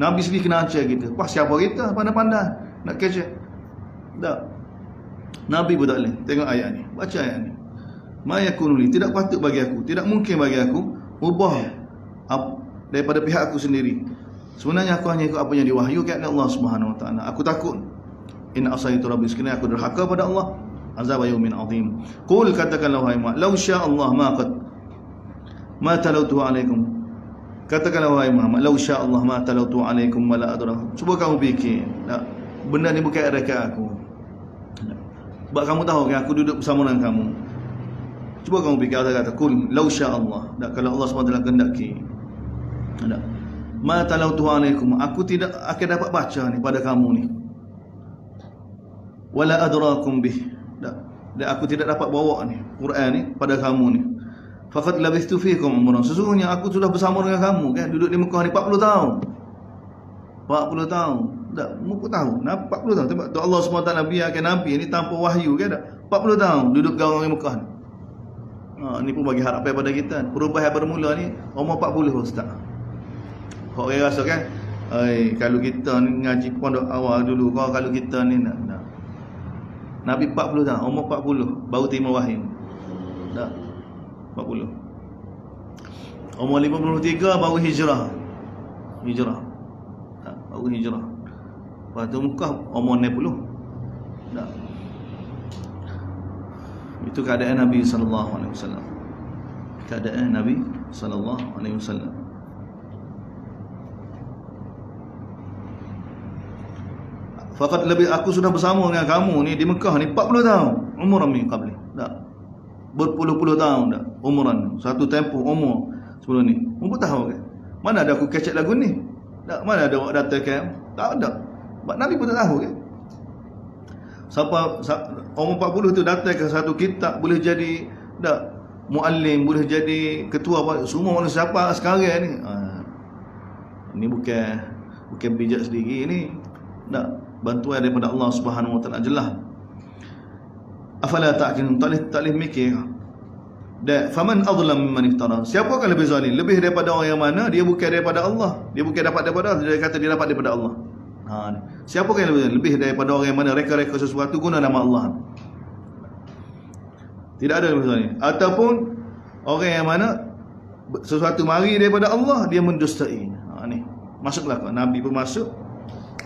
Nabi sendiri kena ajar kita. Wah, siapa kita pandai-pandai nak kecek. Tak. Nabi pun tak boleh. Tengok ayat ni. Baca ayat ni. Ma yakunu li, tidak patut bagi aku, tidak mungkin bagi aku ubah daripada pihak aku sendiri. Sebenarnya aku hanya ikut apa yang diwahyukan oleh Allah Subhanahu wa taala. Aku takut in asaitu rabbi, sekiranya aku derhaka pada Allah, azab yaumin azim. Qul, katakanlah wahai Muhammad, law syaa Allah ma talautu alaikum. Katakanlah wahai Muhammad, law syaa Allah ma talautu alaikum wala adrakum. Cuba kamu fikir, tak, benda ni bukan dekat aku. Sebab kamu tahu kan aku duduk bersama dengan kamu. Cuba kamu fikir, Allah kata qul law syaa Allah. Tak, kalau Allah SWT kehendaki. Tak. Ma talautu alaikum, aku tidak akan dapat baca ni pada kamu ni. Wala adrakum bih, dan aku tidak dapat bawa ni Quran ni pada kamu ni. Faqad labistu fikum umran, sesungguhnya aku sudah bersama dengan kamu kan, duduk di Mekah ni 40 tahun. 40 tahun. Tak, muka tahu. 40 tahun. Sebab Allah SWT biarkan Nabi ni tanpa wahyu kan, 40 tahun duduk dengan orang Mekah ni. Ni pun bagi harapan pada kita. Perubahan bermula ni umur 40 ustaz. Orang rasa kan, kalau kita ni ngaji pondok awal dulu, kalau kita ni nak Nabi 40 tahun, umur 40 baru terima wahyu. Tak. 40. Umur 53 baru hijrah. Tak, baru hijrah. Lepas tu Mekah umur 60. Tak. Itu keadaan Nabi sallallahu alaihi wasallam. Keadaan Nabi sallallahu alaihi wasallam. Fakat lebih aku sudah bersama dengan kamu ni di Mekah ni 40 tahun umur min qabli. Tak. Berpuluh-puluh tahun dah umuran. Satu tempoh umur sebelum ni. Umur tahu kan? Mana ada aku kecek lagu ni? Tak, mana ada awak datangkan? Tak ada. Sebab Nabi pun tak tahu kan? Siapa umur 40 tu datang ke satu kitab, boleh jadi tak muallim, boleh jadi ketua, semua manusia siapa sekarang ni. Ini bukan bijak sendiri ni. Tak, bantuan daripada Allah Subhanahu wa taala jelas. Afala ta'qilun, tak boleh mikir. Dan faman azlam mimman iftara, siapakah lebih zalim? Lebih daripada orang yang mana dia bukan daripada Allah, dia bukan dapat daripada Allah, dia kata dia dapat daripada Allah. Siapakah yang lebih zalim? Lebih daripada orang yang mana reka-reka sesuatu guna nama Allah. Tidak ada lebih zalim. Ataupun Orang yang mana sesuatu mari daripada Allah, dia mendustai. Ni masuklah Nabi pun masuk,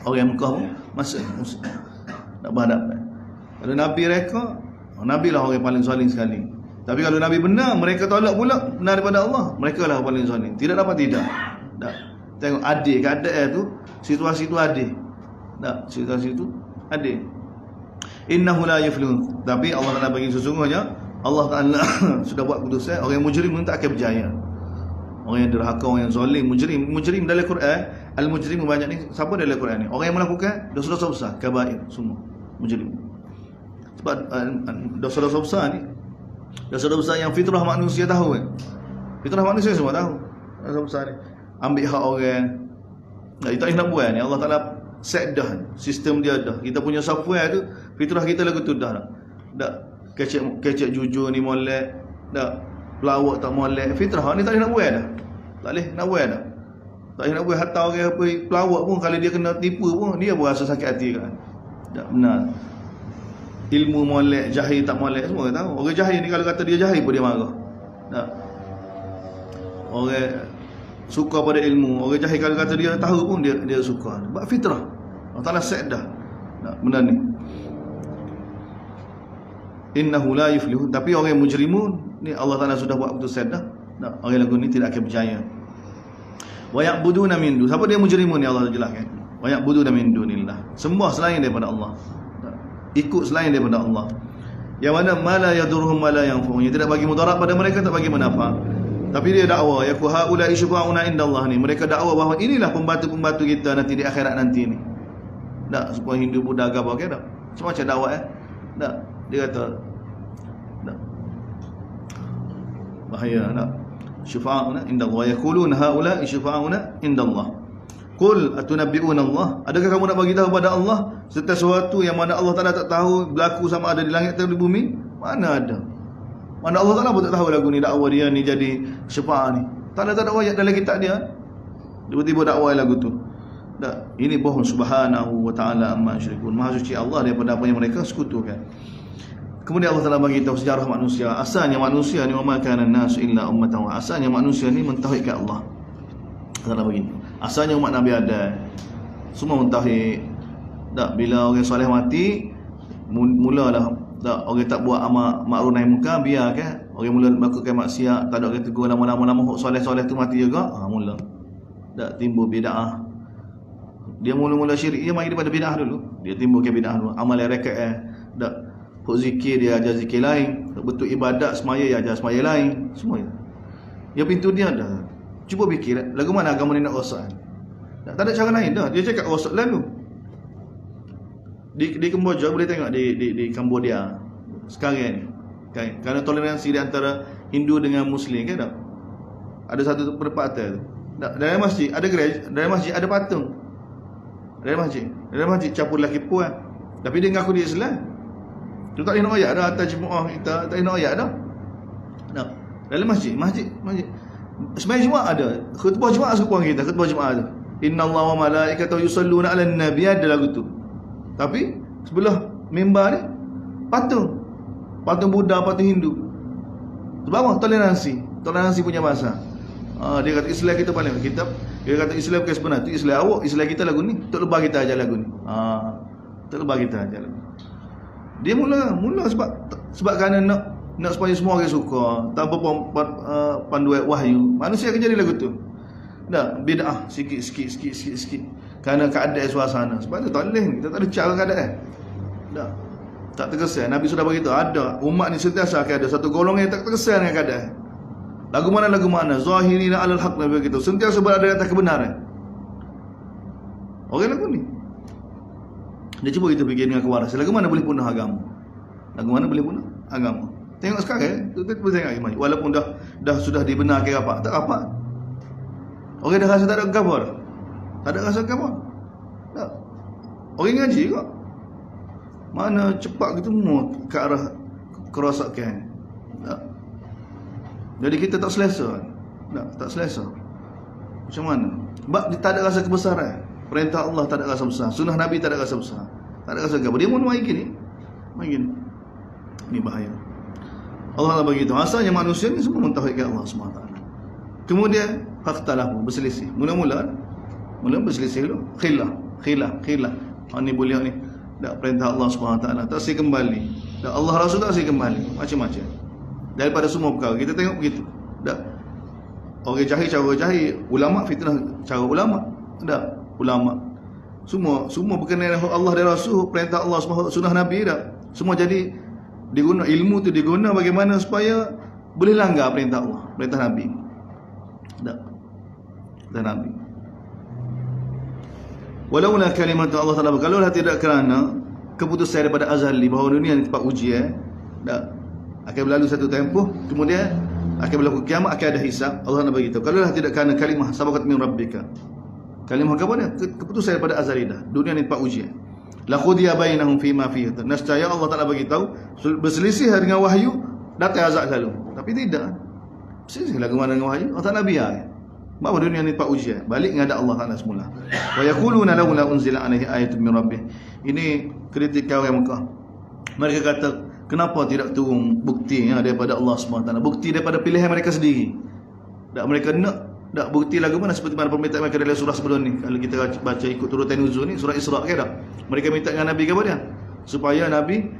orang yang Mekah pun masuk. Tak berhadapan. Kalau Nabi reka, Nabi lah orang yang paling zalim sekali. Tapi kalau Nabi benar, mereka tolak pula benar daripada Allah, mereka lah paling zalim. Tidak dapat tidak. Tak. Tengok adil keadaan tu, situasi tu adil. Tak, situasi tu adil. Innahu la yuflihun. Tapi Allah Taala bagi sesungguhnya Allah Taala sudah buat keputusan orang yang mujrim tak akan berjaya. Orang yang derhaka, orang yang zalim, mujrim dalam Quran, al-mujrim banyak ni siapa dalam Quran ni? Orang yang melakukan dosa-dosa besar, kabair semua mujrim. Sebab dosa-dosa besar ni, dosa-dosa besar yang fitrah manusia tahu kan. Fitrah manusia semua tahu. Dosa besar ni ambil hak orang. Tak nak buat ni. Allah Taala set dah sistem dia dah. Kita punya software tu fitrah kita lagu tu dah. Tak kecek jujur ni molek, tak pelawak tak molek. Fitrah ni tak nak buat dah. Tak boleh nak buat dah. Tak boleh nak buat. Hatta orang apa pelawak pun kalau dia kena tipu pun dia berasa sakit hati kan. Tak benar. Ilmu molek, jahil tak molek semua tahu. Orang jahil ni kalau kata dia jahil pun dia marah. Tak. Orang suka pada ilmu, orang jahil kalau kata dia tahu pun dia suka. Sebab fitrah. Allah Taala set dah. Tak, benda ni. Innahu la yuflihun. Tapi orang yang mujrimun ni Allah Taala sudah buat keputusan dah. Tak, orang lagu ni tidak akan percaya. Wa ya'buduna min dun. Siapa dia mujrimun ni Allah jelaskan. Wa ya'buduna min dunillah. Sembah selain daripada Allah. Ikut selain daripada Allah. Yang mana mala yadurhum wala yanfa'un. Tidak bagi mudarat pada mereka, tak bagi manfaat. Tapi dia dakwa ya haula isyfa'una indallah ni. Mereka dakwa bahawa inilah pembantu-pembantu kita nanti di akhirat nanti ni. Tak supaya Hindu Buddha apa ke tak. Semacam dakwah tak. Dia kata tak. Bahaya tak. Syafa'una indallah yaquluna haula isyfa'una indallah. Qul atunabbi'una Allah. Adakah kamu nak bagi tahu kepada Allah serta sesuatu yang mana Allah Taala tak tahu berlaku sama ada di langit atau di bumi? Mana ada. Mana Allah Taala pun tak tahu lagu ni dakwah dia ni jadi syafaat ni. Tak ada ayat dalam kitab dia. Tiba-tiba dakwah lagu tu. Tak, ini bohong subhanahu wa ta'ala amma yusyrikun. Maha suci Allah daripada apa yang mereka sekutukan. Kemudian Allah Taala bagi tahu sejarah manusia. Asalnya manusia ni wa ma kana an-nas illa ummatan wa. Asalnya manusia ni mentauhidkan Allah. Allah Taala bagi. Asalnya umat Nabi Adam semua mentauhid. Tak, bila orang soleh mati mulalah tak, orang tak buat amal makruf nahi munkar biar kan. Orang mula melakukan maksiat, tak ada orang tegur lama-lama hok soleh-soleh tu mati juga. Mula tak timbul bid'ah. Dia mula-mula syirik, dia mari daripada bid'ah dulu. Dia timbulkan bid'ah dulu. Amal rakaat tak hok zikir dia ajar zikir lain, betul ibadat semaya dia ajar semaya lain, semua. Ya pintu dia dah. Cuba fikir lagu mana agama ni nak rosak. Tak ada cara lain dah. Dia cakap rosak lalu. Di Kemboja boleh tengok di Cambodia sekarang ni. Kan? Kerana toleransi di antara Hindu dengan Muslim kan tak? Ada satu perempatan tu. Dalam masjid ada gereja, dalam masjid ada patung. Dalam masjid capur lelaki puan. Tapi dia mengaku dia Islam. Tu tak boleh nak ayat dah atas jemaah kita, tak boleh nak ayat dah. Tak. Dalam masjid. Sebenarnya Jumaat ada. Khutbah Jumaat serupa kita, khutbah Jumaat tu. Innallaha wa malaikatahu yusalluna 'alan nabi, ada lagu tu. Tapi sebelah mimbar ni patung Buddha, patung Hindu. Sebab apa? Toleransi punya bahasa. Dia kata Islam kita paling kitab. Dia kata Islam bukan sebenar tu Islam awak, Islam kita lagu ni. Tak lebar kita ajar lagu ni. Tak lebar kita ajar lagu. Dia mula sebab kerana nak supaya semua orang suka, tanpa panduan wahyu, manusia akan jadi lagu tu. Dah bid'ah sikit. Kerana keadaan suasana. Sebab tu tak boleh, kita tak ada cara keadaan. Dah. Tak terkesan. Nabi sudah beritahu ada umat ni sentiasa akan ada satu golongan yang tak terkesan dengan keadaan. Lagu mana zahirina 'alal haqq, Nabi beritahu sentiasa berada di atas kebenaran. Orang lagu ni. Dia cuba kita fikir dengan kewaras. Lagu mana boleh punah agama? Tengok sekarang, kita boleh tengok gimana. Walaupun dah sudah dibenarkan rapat, tak rapat. Orang dah rasa tak ada kabar. Tak ada rasa kabar. Tak. Orang ngaji kok. Mana cepat kita mau ke arah kerosakan. Tak. Jadi kita tak selesa. Tak selesa. Macam mana? Sebab dia tak ada rasa kebesaran. Perintah Allah tak ada rasa besar. Sunnah Nabi tak ada rasa besar. Tak ada rasa kabar. Dia mau main gini. Ini bahaya. Allah Taala begitu. Asalnya manusia ni semua mentauhidkan Allah SWT. Kemudian faqtalahu, berselisih. Mula berselisih dulu. Khilaf. Ni beliau ni tak perintah Allah SWT, tak si kembali. Tak Allah Rasul tak si kembali. Macam-macam. Daripada semua perkara kita tengok begitu. Tak orang jahil cara jahil, ulama fitnah cara ulama. Tak ulama semua berkenaan dengan Allah dan Rasul, perintah Allah SWT, sunnah Nabi dah. Semua jadi diguna, ilmu tu diguna bagaimana supaya boleh langgar perintah Allah, perintah Nabi. Tak. Dan Nabi. Walaula kalimat Allah Taala, kalaulah tidak kerana keputusan daripada azali bahawa dunia ni tempat ujian, tak akan berlalu satu tempoh, kemudian akan berlaku kiamat, akan ada hisab. Allah Taala beritahu, kalaulah tidak kerana kalimah sabaqat min rabbika. Kalimah apa ni? Keputusan daripada azali dah. Dunia ni tempat ujian. La qudiya bainahum fima fihi. Nescaya Allah Taala beritahu berselisih dengan wahyu, datang azab lalu. Tapi tidak. Berselisih lagu mana dengan wahyu? Allah Taala biar. Bahawa dunia ni tempat ujian. Balik menghadap Allah Taala semula. Wa yaquluna laula unzila alaihi ayatun min rabbih. Ini kritik orang Mekah. Mereka kata, kenapa tidak turun bukti daripada Allah SWT, bukti daripada pilihan mereka sendiri. Tak mereka nak bukti lagu mana seperti mana permintaan mereka dalam surah sebelum ni. Kalau kita baca ikut turutan nuzul ni, surah Isra ke tak? Mereka minta dengan Nabi ke apa dia? Supaya Nabi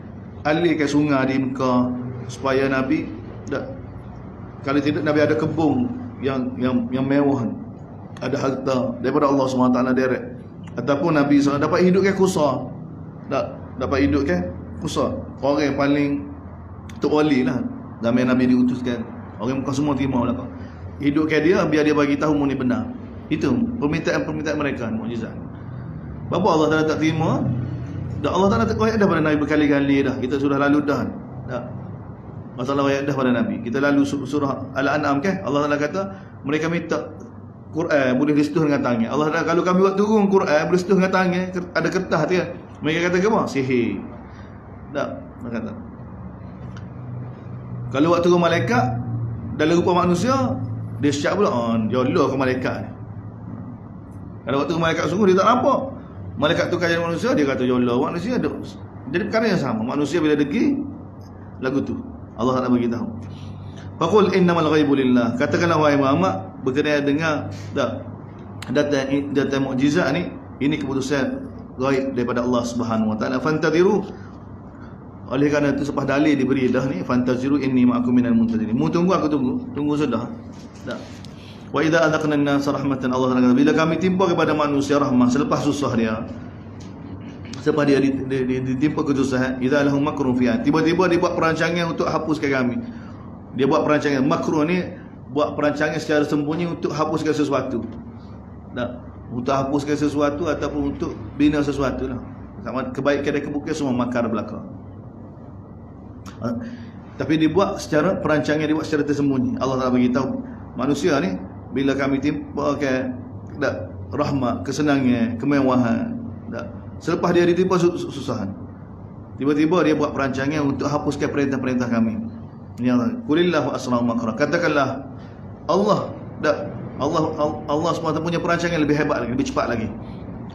alirkan sungai di Mekah, supaya Nabi kalau tidak Nabi ada kebun yang mewah, ada harta daripada Allah SWT direct, ataupun Nabi SAW dapat hidup ke kusa. Dapat hidup ke kusa. Orang yang paling terwali lah zaman Nabi diutuskan. Orang Mekah semua terima lah. Hidupkan dia, biar dia bagi tahu ni benar. Itu permintaan mereka, mukjizat. Bapa Allah Taala tak terima. Dah Allah Taala tak ayat dah pada Nabi berkali-kali dah. Kita sudah lalu dah. Masalah ayat dah pada Nabi. Kita lalu surah Al-An'am kan? Allah Taala kata mereka minta Quran boleh disetuh dengan tangan. Allah Taala, kalau kami buat turun Quran boleh setuh dengan tangan, ada kertas tu kan. Mereka kata ke apa? Sihir. Tak, mereka kata. Kalau buat turun malaikat dalam rupa manusia, dia syak pula, jodoh ke malaikat ni. Kalau waktu malaikat sungguh dia tak nampak. Malaikat tu kajian manusia, dia kata jodoh manusia. Jadi perkara yang sama. Manusia bila degi lagu tu Allah tak bagi tahu. Faqul innamal ghaibu lillah. Katakanlah wahai Muhammad, berkenaan dengan data mukjizat ni, ini keputusan ghaib daripada Allah Subhanahu wa taala. Fantadiru. Oleh kerana itu sepah dalil diberi dah ni, fantaziru inni ma'akum minal muntazirin. Mu tunggu, aku tunggu sudah. Tak. Wa idza adaqna an-nasa rahmatan, Allah kata bila kami timpa kepada manusia rahmah selepas susah dia, selepas dia ditimpa kesusahan, idza lahum makrun fiha, tiba-tiba dia buat perancangan untuk hapuskan kami. Dia buat perancangan, makruh ni buat perancangan secara sembunyi untuk hapuskan sesuatu. Tak. Untuk hapuskan sesuatu ataupun untuk bina sesuatu lah. Sama kebaikan dan keburukan semua makar belaka. Tapi dibuat secara perancangan, dibuat secara tersembunyi. Allah Taala bagi tahu manusia ni bila kami timpa rahmat, kesenangan, kemewahan, selepas dia ditimpa susahan, tiba-tiba dia buat perancangan untuk hapuskan perintah-perintah kami. Ya Allah, qulillahu asra'u makra. Katakanlah Allah SWT punya perancangan lebih hebat lagi, lebih cepat lagi.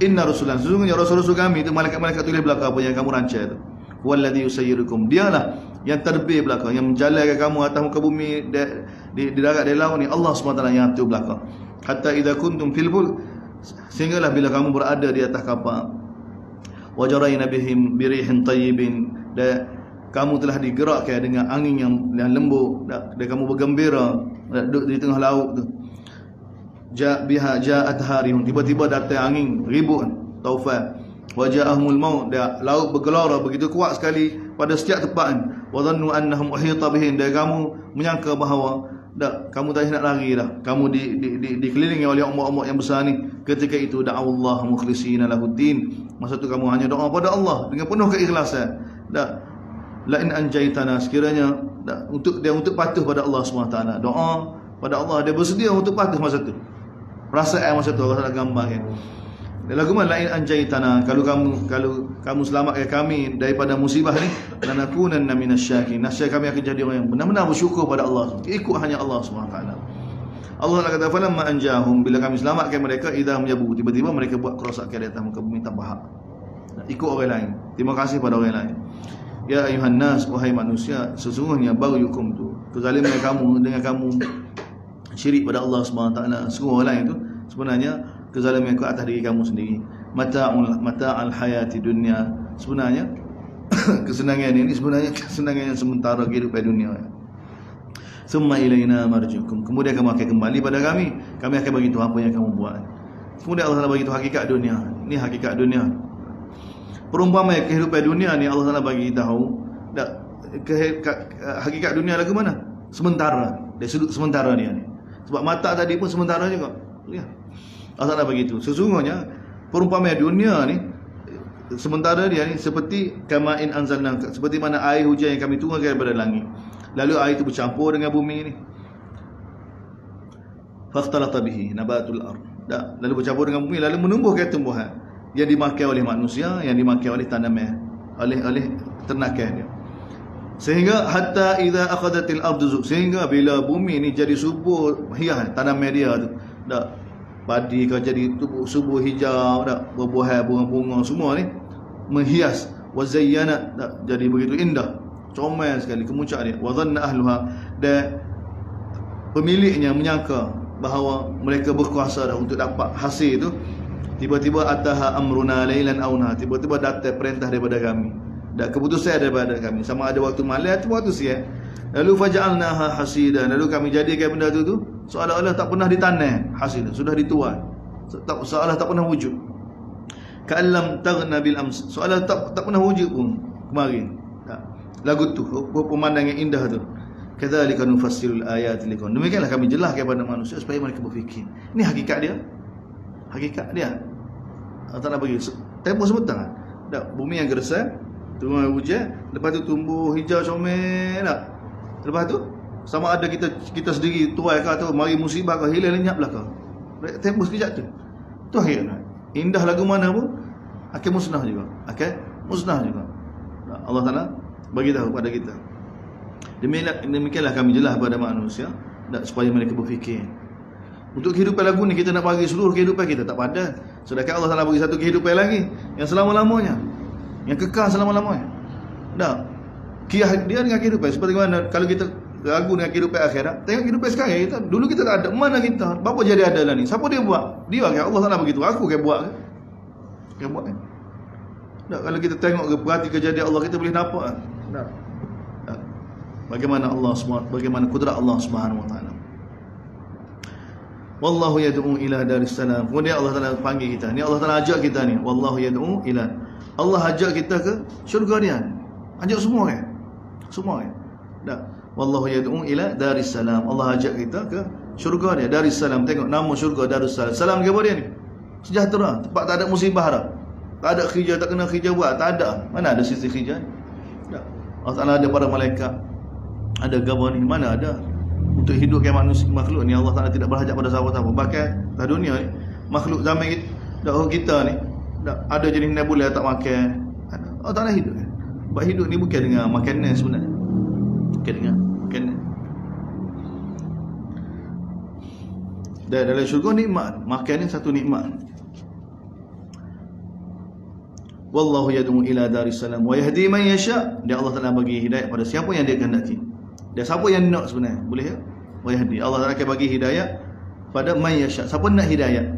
Inna rusulan, sesungguhnya rasul-rasul kami itu malaikat-malaikat tulis belakang apa yang kamu rancang itu. Walladhi yusayyirukum, dialah yang terbih belakang, yang menjalankan kamu atas muka bumi, di darat, di laut ni. Allah SWT yang atur belakang. Hatta idza kuntum fil fulk, sehinggalah bila kamu berada di atas kapal, wajarayna bihim birihin tayyibin, dan kamu telah digerakkan dengan angin yang lembut, dan kamu bergembira duduk di tengah laut tu. Ja'at harihun, tiba-tiba datang angin ribut, taufan. Waja'ahumul maut, dia laut bergelora begitu kuat sekali pada setiap tempat. Wa dhannu annahum uhita bihim, dan kamu menyangka bahawa kamu tak nak lari dah, kamu dikelilingi oleh ombak-ombak yang besar ni. Ketika itu da'allahu mukhlishina lahuddin, masa tu kamu hanya doa pada Allah dengan penuh keikhlasan. La in anjaitana, sekiranya untuk patuh pada Allah SWT, doa pada Allah, dia bersedia untuk patuh masa tu. Perasaan masa tu Allah nak gambarkan. Lagu mana lain anjaitana, kalau kamu selamatkan kami daripada musibah ni, lanakunanna minasyakirin, nasya kami akan jadi orang yang benar-benar bersyukur pada Allah, ikut hanya Allah SWT. Allah kata falamma anjahum, bila kami selamatkan mereka, idahum yabu, tiba-tiba mereka buat kerosakan di atas muka bumi tanpa hak, ikut orang lain, terima kasih pada orang lain. Ya ayuhan nas, wahai manusia, sesungguhnya baghyukum tu, kezaliman kamu dengan kamu syirik pada Allah SWT, semua orang itu sebenarnya kezaliman ke atas diri kamu sendiri. Mata'al hayati dunia, sebenarnya kesenangan ini sebenarnya kesenangan yang sementara kehidupan dunia. Summa ilaina marji'ukum, kemudian kamu akan kembali pada kami akan bagi tahu apa yang kamu buat. Kemudian Allah Taala bagi tahu hakikat dunia. Ini hakikat dunia. Perumpamaan kehidupan dunia ni Allah Taala bagi tahu hakikat dunia lagu mana? Sementara. Dari sudut sementara dia ni. Sebab mata tadi pun sementara juga. Ya. Allah Taala bagi tahu. Sesungguhnya perumpamaan dunia ni sementara dia ni seperti kama'in anzalna, seperti mana air hujan yang kami turunkan daripada langit. Lalu air itu bercampur dengan bumi ni. Fakhtalata bihi nabatul ardh. Lalu bercampur dengan bumi, lalu menumbuhkan tumbuhan yang dimakan oleh manusia, yang dimakan oleh tanaman, oleh ternakan dia. Sehingga hatta idza akhadatil ardu, sehingga bila bumi ni jadi subur hias tanaman dia tu. Padi kau jadi subur hijau, berbuah bunga-bunga semua ni menghias, wa zayyana, jadi begitu indah, comel sekali kemuncak dia. Wa dhanna ahluha, dan pemiliknya menyangka bahawa mereka berkuasa dah untuk dapat hasil itu. Tiba-tiba ataha amruna lailan aw nahar, tiba-tiba datang perintah daripada kami, dan keputusan daripada kami, sama ada waktu malam atau waktu siang. Lalu faja'alnaha hasidan, lalu kami jadikan benda tu seolah-olah tak pernah ditanam, hasil sudah dituai, seolah tak pernah wujud. Ka'allam taghna bil ams, seolah tak pernah wujud pun kemarin. Lagu tu pemandangan indah tu. Kadzalika nufassirul ayati liqaum, demikianlah kami jelaskan kepada manusia supaya mereka berfikir. Ini hakikat dia. Hakikat dia. Allah Taala bagi tempoh sebentar. Bumi yang gersam, turun hujan, lepas tu tumbuh hijau comel tak. Lepas tu sama ada kita sendiri tuai ke atau mari musibah ke hilang lenyap belaka. Tempoh sekejap tu. Tu akhirnya. Indah lagu mana pun akan musnah juga. Allah Taala bagi tahu pada kita. Demikianlah kami jelas kepada manusia supaya mereka berfikir. Untuk kehidupan lagu ni kita nak bagi seluruh kehidupan kita tak padan. Sedangkan Allah Taala bagi satu kehidupan lagi yang selama-lamanya, yang kekal selama-lamanya. Kiah dia dengan kehidupan seperti mana kalau kita ragu dengan kehidupan akhirat. Tengok kehidupan sekarang kita, dulu kita tak ada, mana kita? Apa jadi ada lah ni? Siapa dia buat? Dia kan Allah Taala begitu. Aku kan buat kan? Kan buat kan? Kalau kita tengok ke perhati kejadian Allah, kita boleh nampak kan? Bagaimana Allah SWT, bagaimana kudrat Allah Subhanahu wa taala. Wallahu yad'u ila daris salam. Kemudian Allah Taala panggil kita. Ni Allah Taala ajak kita ni. Wallahu yad'u ila. Allah ajak kita ke syurga dia. Ajak semua kan? Semua kan? Wallahu yad'u ila daris salam. Allah ajak kita ke syurga dia, daris salam. Tengok nama syurga darus salam. Salam ke apa dia ni? Sejahtera, tempat tak ada musibah dah. Tak ada khijah, tak kena khijah buat, tak ada. Mana ada sisi khijah ni? Allah Taala ada para malaikat, ada gambar ni, mana ada untuk hidupkan manusia, makhluk ni. Allah Taala tidak berhajat pada siapa-siapa. Bahkan dah dunia ni, makhluk zaman kita ni ada jenis nebula tak makan, Allah Taala hidup kan. Sebab hidup ni bukan dengan makanan sebenarnya, bukan dengan makanan. Dan dalam syurga nikmat, makan ni satu nikmat. Wallahu yad'u ila daris salam wa yahdi man yasha. Dia Allah Taala bagi hidayah pada siapa yang dia kehendaki. Dia siapa yang nak sebenarnya, boleh ya? Wa yahdi. Allah Taala akan bagi hidayah pada man yasha. Siapa nak hidayah?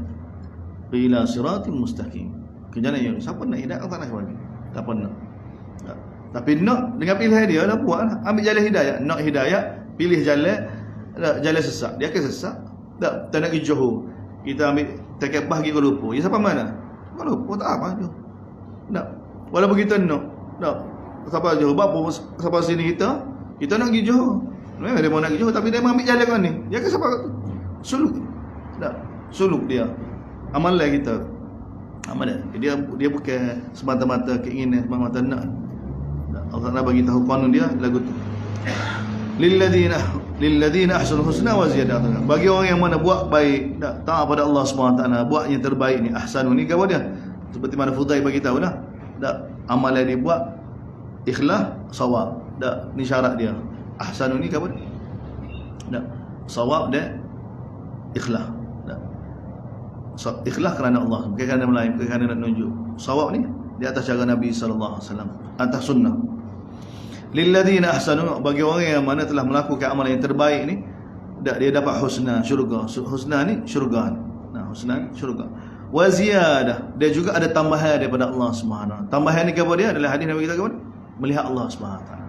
Ila siratim mustaqim. Ke jalan yang siapa nak hidayah Allah Taala bagi. Tak pernah. Tapi nak dengan pilihan dia dah buat, ambil jalan hidayah. Nak hidayah, pilih jalan sesat. Dia akan sesat. Tak nak pergi Johor. Kita ambil tiket bas pergi Kuala Lumpur. Ya siapa mana? Kuala Lumpur tak apa tu. Tak. Walaupun kita nak sampai Johor, sampai sini kita nak pergi Johor. Memang dia mau nak pergi Johor, tapi dia mau ambil jalan kan ni. Dia akan sampai suluk. Tak. Suluk dia. Amalan kita. Amalan. Dia bukan semata-mata keinginan, semata-mata nak. Allah Taala bagi tahu kanun dia lagu tu. Lilladzina ahsanul husna wa ziyadah. Bagi orang yang mana buat baik, taat pada Allah SWT, buat yang terbaik ni, ahsanu ni apa dia? Seperti mana Fudail bagi tahu dah. Amalan dia buat ikhlas, sawab. Ni syarat dia. Ahsanu ni apa dia? Sawab dia ikhlas. Ikhlas kerana Allah, bukan kerana melain, bukan kerana nak tunjuk. Sawab ni di atas cara Nabi sallallahu alaihi wasallam, atas sunnah. Lilladzina ahsanu, bagi orang yang mana telah melakukan amalan yang terbaik ni, dia dapat husna, syurga. Husna ni syurga. Nah, husna syurga. Wa ziyadah, dia juga ada tambahan daripada Allah Subhanahu. Tambahan ni kepada dia adalah hadis Nabi kita kepada melihat Allah Subhanahu taala.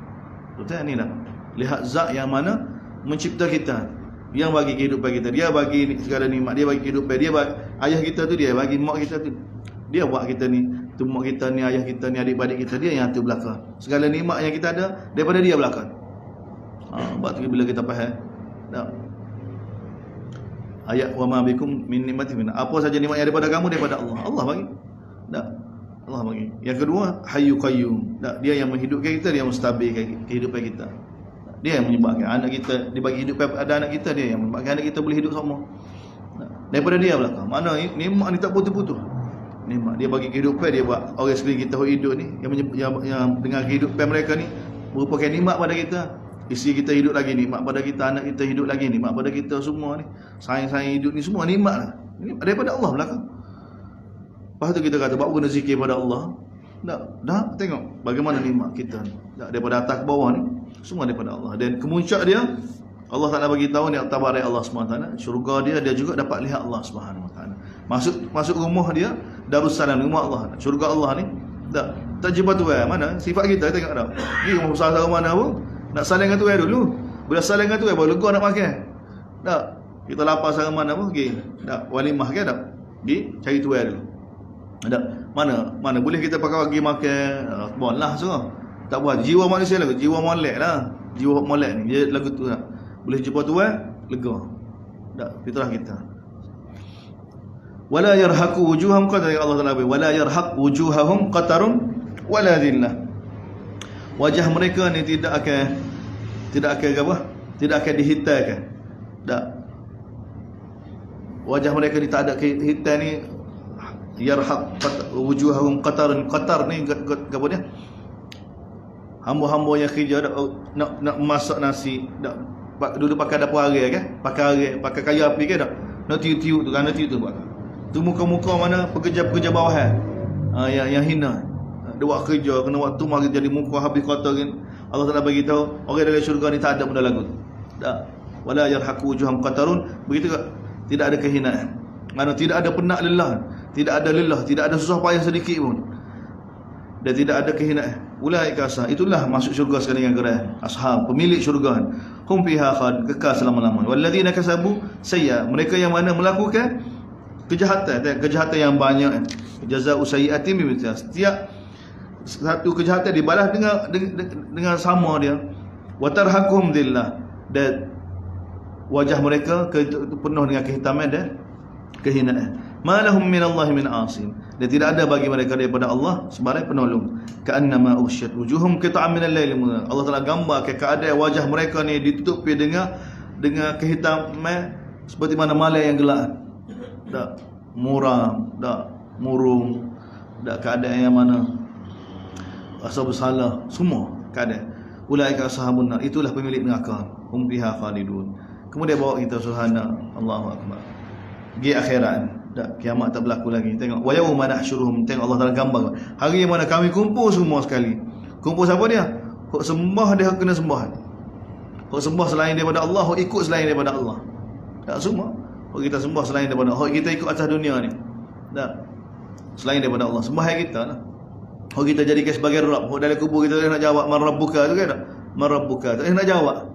Betul ni dah. Lihat zat yang mana mencipta kita, yang bagi kehidupan kita. Dia bagi segala nikmat, dia bagi kehidupan. Dia bagi, ayah kita tu dia bagi, mak kita tu dia buat kita ni, tu mak kita ni, ayah kita ni, adik-adik kita, dia yang atur belakang. Segala nikmat yang kita ada daripada dia belakang. Sebab tu bila kita faham tak? Ayat wa ma bikum min nikmatin min, apa saja nikmat yang daripada kamu daripada Allah. Allah bagi. Tak? Allah bagi. Yang kedua, Hayyu Qayyum. Tak? Dia yang menghidupkan kita, dia yang menstabilkan kehidupan kita. Dia yang menyebabkan anak kita, dia bagi hidup ada anak kita, dia yang menyebabkan anak kita boleh hidup semua. Daripada dia belakang. Mana nikmat ni tak putus-putus. Nikmat dia bagi kehidupan, dia buat orang sekeliling kita hidup ni, yang dengan kehidupan mereka ni merupakan nikmat pada kita. Isteri kita hidup lagi, nikmat pada kita. Anak kita hidup lagi, nikmat pada kita. Semua ni sayang-sayang hidup ni semua nikmat lah. Ini daripada Allah belakang. Lepas tu kita kata, buat guna zikir pada Allah. Dah tengok bagaimana nikmat kita ni. Daripada atas ke bawah ni semua daripada Allah. Dan kemuncak dia Allah Taala bagi tahu ni tabarak Allah Subhanahu taala, syurga dia juga dapat lihat Allah Subhanahu taala. Masuk rumah dia Darussalam, rumah Allah. Syurga Allah ni tak jumpa tuan mana sifat kita tengok dah. Pergi rumah besar mana pun nak saling dengan tuan dulu. Bila saling dengan tuan baru lega nak makan. Tak. Kita lapar sama mana pun pergi. Tak walimah ke tak? Pergi cari tuan dulu. Tak. Mana boleh kita pakai pergi makan bolah semua. Tak buat jiwa manusia lagu, jiwa molek lah. Jiwa molek ni dia lagu tu tak. Boleh jumpa tuan lega. Tak fitrah kita. Wala yarhaqu wujuhahum qatarun, Allah Taala bagi wala yarhaq wujuhahum qatarun wala dhillah. Wajah mereka ni tidak akan apa? Tidak akan dihitamkan. Tak. Wajah mereka ni tak ada hitam ni. Yarhaq wujuhahum qatarun. Qatar ni apa dia? Hamba-hamba yang kerja nak masak nasi, dulu pakai dapur air kan? Pakai kayu api ke tak? Nak tiup-tiup tu kan, tiup tu buat. Tu muka-muka mana pekerja-pekerja bawahan. Yang hina. Dia buat kerja kena waktu mari jadi muka habis kotor kan. Allah Taala bagi tahu orang dalam syurga ni tak ada benda lagu. Tak. Wala yarhaqu wujuhum qatarun. Begitu tak? Tidak ada kehinaan. Mana tidak ada penat lelah, tidak ada lelah, tidak ada susah payah sedikit pun. Dan tidak ada kehinaan. Ulaika sa, itulah masuk syurga sekali yang gerai. Ashab, pemilik syurga. Hum fiha khalid, kekal selama-lamanya. Walladzina kasabu sayya, mereka yang mana melakukan kejahatan yang banyak. Jazaa'u sayyi'atin bimithliha. Setiap satu kejahatan dibalas dengan sama dia. Wa tarhaquhum dhillah, dan wajah mereka penuh dengan kehitaman dan kehinaan. Ma lahum minallahi min asim, dan tidak ada bagi mereka daripada Allah sebagai penolong. Ka'annama usyat wujuhum qita'an minal lail mudhlim. Allah Taala gambar keadaan wajah mereka ni ditutupi dengan kehitaman seperti mana malam yang gelap. Tak muram, tak murung, tak keadaan yang mana rasa bersalah, semua keadaan. Ulaika ashabun nar, itulah pemilik neraka. Hum fiha khalidun. Kemudian bawa kita suhana, Allahu akbar. Di akhirat, tak, kiamat tak berlaku lagi. Tengok wa yauma nahsyuruhum, tengok Allah Taala gambar hari yang mana kami kumpul semua sekali. Kumpul siapa dia? Hok sembah dia kena sembah. Hok sembah selain daripada Allah, hok ikut selain daripada Allah. Tak semua. Hok kita sembah selain daripada Allah, hok kita ikut atas dunia ni. Tak. Selain daripada Allah, sembah kita lah. Hok kita jadikan sebagai Rabb. Hok dalam kubur kita nak jawab man rabbuka tu kan tak? Man rabbuka tak nak jawab.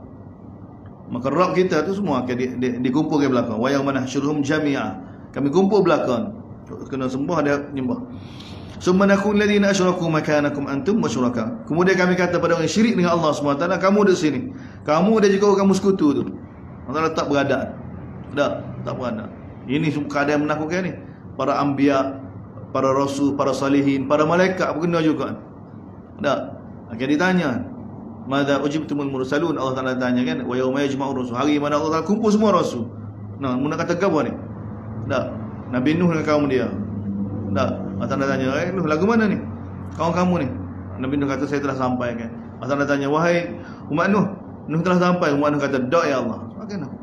Maka Rabb kita tu semua akan dikumpulkan belakang. Wa yauma nahsyuruhum jami'a, kami kumpul belakang. Kena sembah dia nyembah. Summa naqul ladina asyraku makanakum antum wa syuraka. Kemudian kami kata pada orang syirik dengan Allah SWT, kamu di sini. Kamu dan juga kamu sekutu tu. Allah tak berada. Tak berada. Ini keadaan menakutkan ni. Para anbiya, para rasul, para salihin, para malaikat pun kena juga. Tak. Akan ditanya, madza ujibtumul mursalun, Allah Taala tanya kan, wa yauma yajma'ur rusul, hari mana Allah Taala kumpul semua rasul. Nah, mun nak kata gapo ni? Tak. Nabi Nuh dengan kaum dia. Tak. Allah Taala tanya, Nuh lagu mana ni? Kaum kamu ni. Nabi Nuh kata saya telah sampai kan. Allah Taala tanya, wahai umat Nuh, Nuh telah sampai. Umat Nuh kata, dak ya Allah. Bagaimana?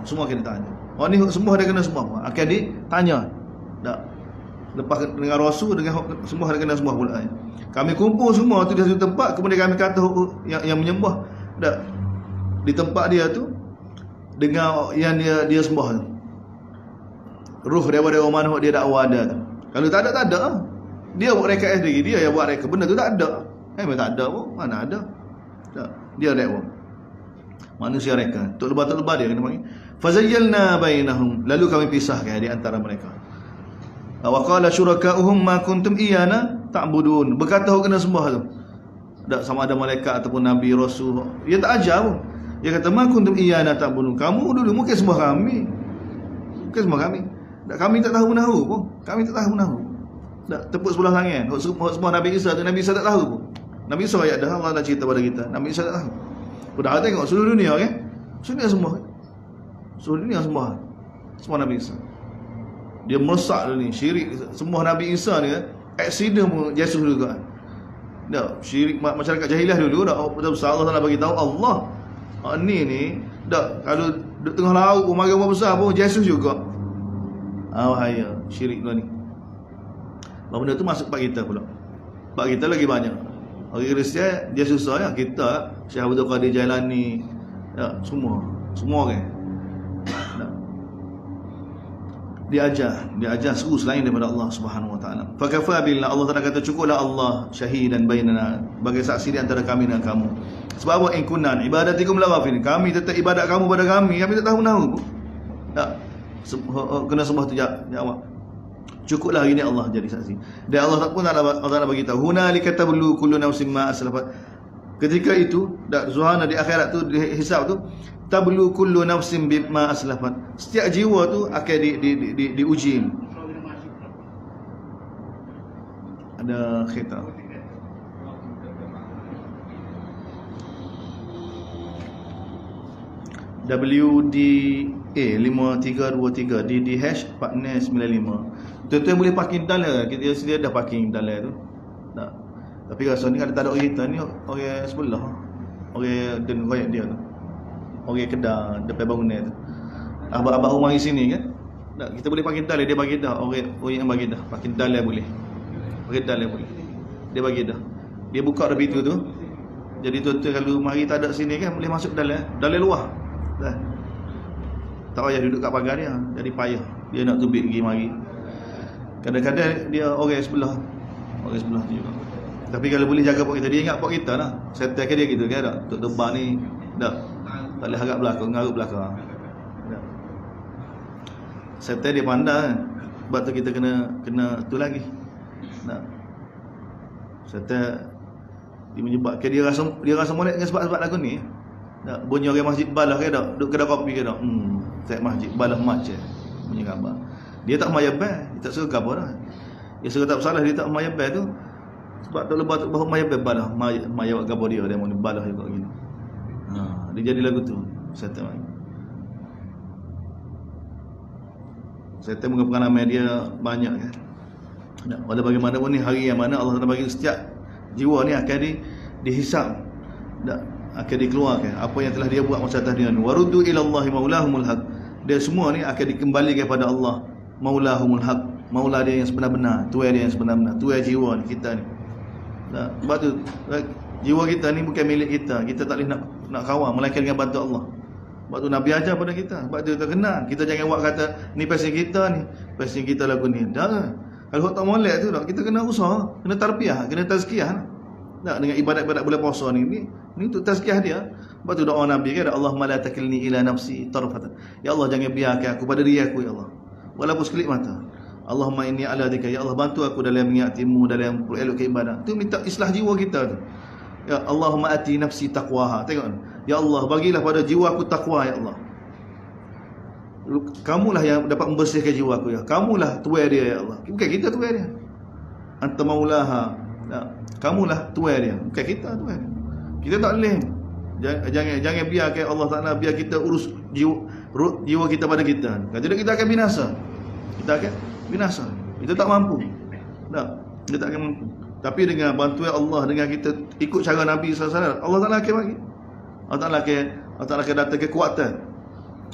Semua kena tanya. Oh ni sembah dia kena sembah. Akan ditanya. Tak. Lepas dengan Rasul, dengan semua kena sembah pula. Kami kumpul semua tu di satu tempat, kemudian kami kata yang menyembah di tempat dia tu dengan yang dia sembah tu. Ruh daripada orang mana dia dakwa ada tu. Kalau tak ada. Dia buat reka sendiri, dia yang buat reka. Benda tu tak ada. Memang tak ada pun, mana ada. Tak. Dia dakwa. Manusia reka. Tok lebah dia kena panggil. Fazayyalna bainahum, lalu kami pisahkan di antara mereka. Wa qala syuraka'uhum ma kuntum iyana ta'budun. Berkata kena sembah tu. Tak sama ada malaikat ataupun nabi rasul. Dia tak ajar pun. Dia kata ma kuntum iyana ta'budun. Kamu dulu mungkin sembah kami. Mungkin sembah kami. Tak, kami tak tahu menahu pun. Kami tak tahu menahu. Tak tepuk sebelah tangan. Sembah Nabi Isa tu, Nabi Isa tak tahu pun. Nabi Isa ayat dah Allah dah cerita pada kita. Nabi Isa tak tahu. Dah tengok seluruh dunia kan. Seluruh dunia sembah. Seluruh dunia sembah. Sembah Nabi Isa. Dia merosak ni syirik sembah Nabi Isa ni kan. Accident pun Yesus juga. Dah syirik masyarakat jahiliah dulu dah betul-betul Allah Taala bagi tahu Allah. Ni dah kalau duduk tengah laut pun mari orang besar pun Yesus juga. Bahaya syirik ni. Benda tu masuk pak kita pula. Pak kita lagi banyak. Orang Kristian dia susah ya, kita Syekh Abdul Qadir Jailani ya, semua orang. Nah. Dia ajar seru selain daripada Allah Subhanahu wa taala. Fa kafa billah, Allah Taala kata cukuplah Allah syahidan bainana, sebagai saksi di antara kami dan kamu. Sebab apa in kunna ibadatikum la ghafilin, kami tetap ibadat kamu pada kami tak tahu nahu. Tak kena sembah tu jawab. Cukuplah hari ni Allah jadi saksi. Dan Allah pun Allah Taala bagi tahu hunalika tablu kullu nafsin ma aslafat. Ketika itu zuhana di akhirat tu di hisab tu tablu kullu nafsin bima aslafat. Setiap jiwa tu akan diuji. Ada khitab. WDA 5323 DDH partner 95. Tuan-tuan boleh parking dalam. Kita sedia dah parking dalam tu. Tak. Tapi rasa ni kalau tak ada orang kita ni orang sebelah. Orang dan koyak dia tu. Orang kedai depan bangunan tu. Abang-abang rumah di sini kan. Tak, kita boleh parking dalam, dia bagi dah. Orang yang bagi dah. Parking dalam boleh. Parking dalam boleh. Dia bagi dah. Dia buka dah pintu tu. Jadi tuan-tuan kalau mari tak ada sini kan boleh masuk dalam. Dalam luar. Dah. Tak payah duduk kat pagar dia. Jadi payah. Dia nak tubik pergi mari. Kadang-kadang dia orang sebelah tu juga. Tapi kalau boleh jaga pok kita, dia ingat pok kita lah. Settle ke dia gitu kan tak? Untuk tebak ni tak boleh harap belakang, ngarut belakang. Tak. Settle dia pandai kan. Sebab tu kita kena tu lagi. Tak. Settle dia menyebabkan dia rasa molek dengan sebab lagu ni. Tak bunyi orang masjid balah ke tak? Duduk kedai kopi ke tak? Set masjid balah macam bunyi gambar. Dia tak mayabah, dia tak suruh apa dah. Dia suruh tak bersalah, dia tak mayabah tu. Sebab tak lebat bahawa mayabah balah, mayawak gapo dia mau balah juga gini. Dia jadi lagu tu. Saya tengok pengalaman dia banyak kan. Pada bagaimanapun ni hari yang mana Allah Taala bagi setiap jiwa ni akan dihisab. Akan dikeluarkan apa yang telah dia buat masa atas dunia ni. Waruddu ila Allahi maulahumul haq. Dia semua ni akan dikembalikan kepada Allah. Maulahumul haq, maula dia yang sebenar-benar, tuai dia yang sebenar-benar, tuai jiwa ni kita ni. Sebab tu jiwa kita ni bukan milik kita. Kita tak boleh nak kawal melainkan dengan bantu Allah. Sebab tu Nabi ajar pada kita. Sebab tu kita kenal. Kita jangan buat kata ni pasien kita ni, pasien kita lagu ni. Dah. Kalau tak molek tu dah, kita kena usaha, kena tarbiyah, kena tazkiyah. Tak dengan ibadat-ibadat bulan puasa ni untuk tazkiyah dia. Sebab tu doa Nabi kan, Allahumma la takilni ila nafsi tarfatan. Ya Allah jangan biarkan aku pada diri aku ya Allah. Walaupun sekelip mata. Allahumma inni ala dzika, ya Allah bantu aku dalam mengingatimu, dalam elok ke ibadah. Tu minta islah jiwa kita tu. Ya Allahumma ati nafsi taqwaha. Tengok. Ya Allah bagilah pada jiwa aku takwa ya Allah. Kamulah yang dapat membersihkan jiwa aku ya. Kamulah tuai dia ya Allah. Bukan kita tuai dia. Anta maulaha. Ya. Kamulah tuai dia. Bukan kita tuai dia. Kita tak boleh. Jangan biarkan Allah Taala biar kita urus jiwa kita pada kita. Kalau kita akan binasa. Kita akan binasa. Kita tak mampu. Tak. Kita tak akan mampu. Tapi dengan bantuan Allah, dengan kita ikut cara Nabi SAW, Allah Taala akan bagi. Allah Taala akan datang kekuatan.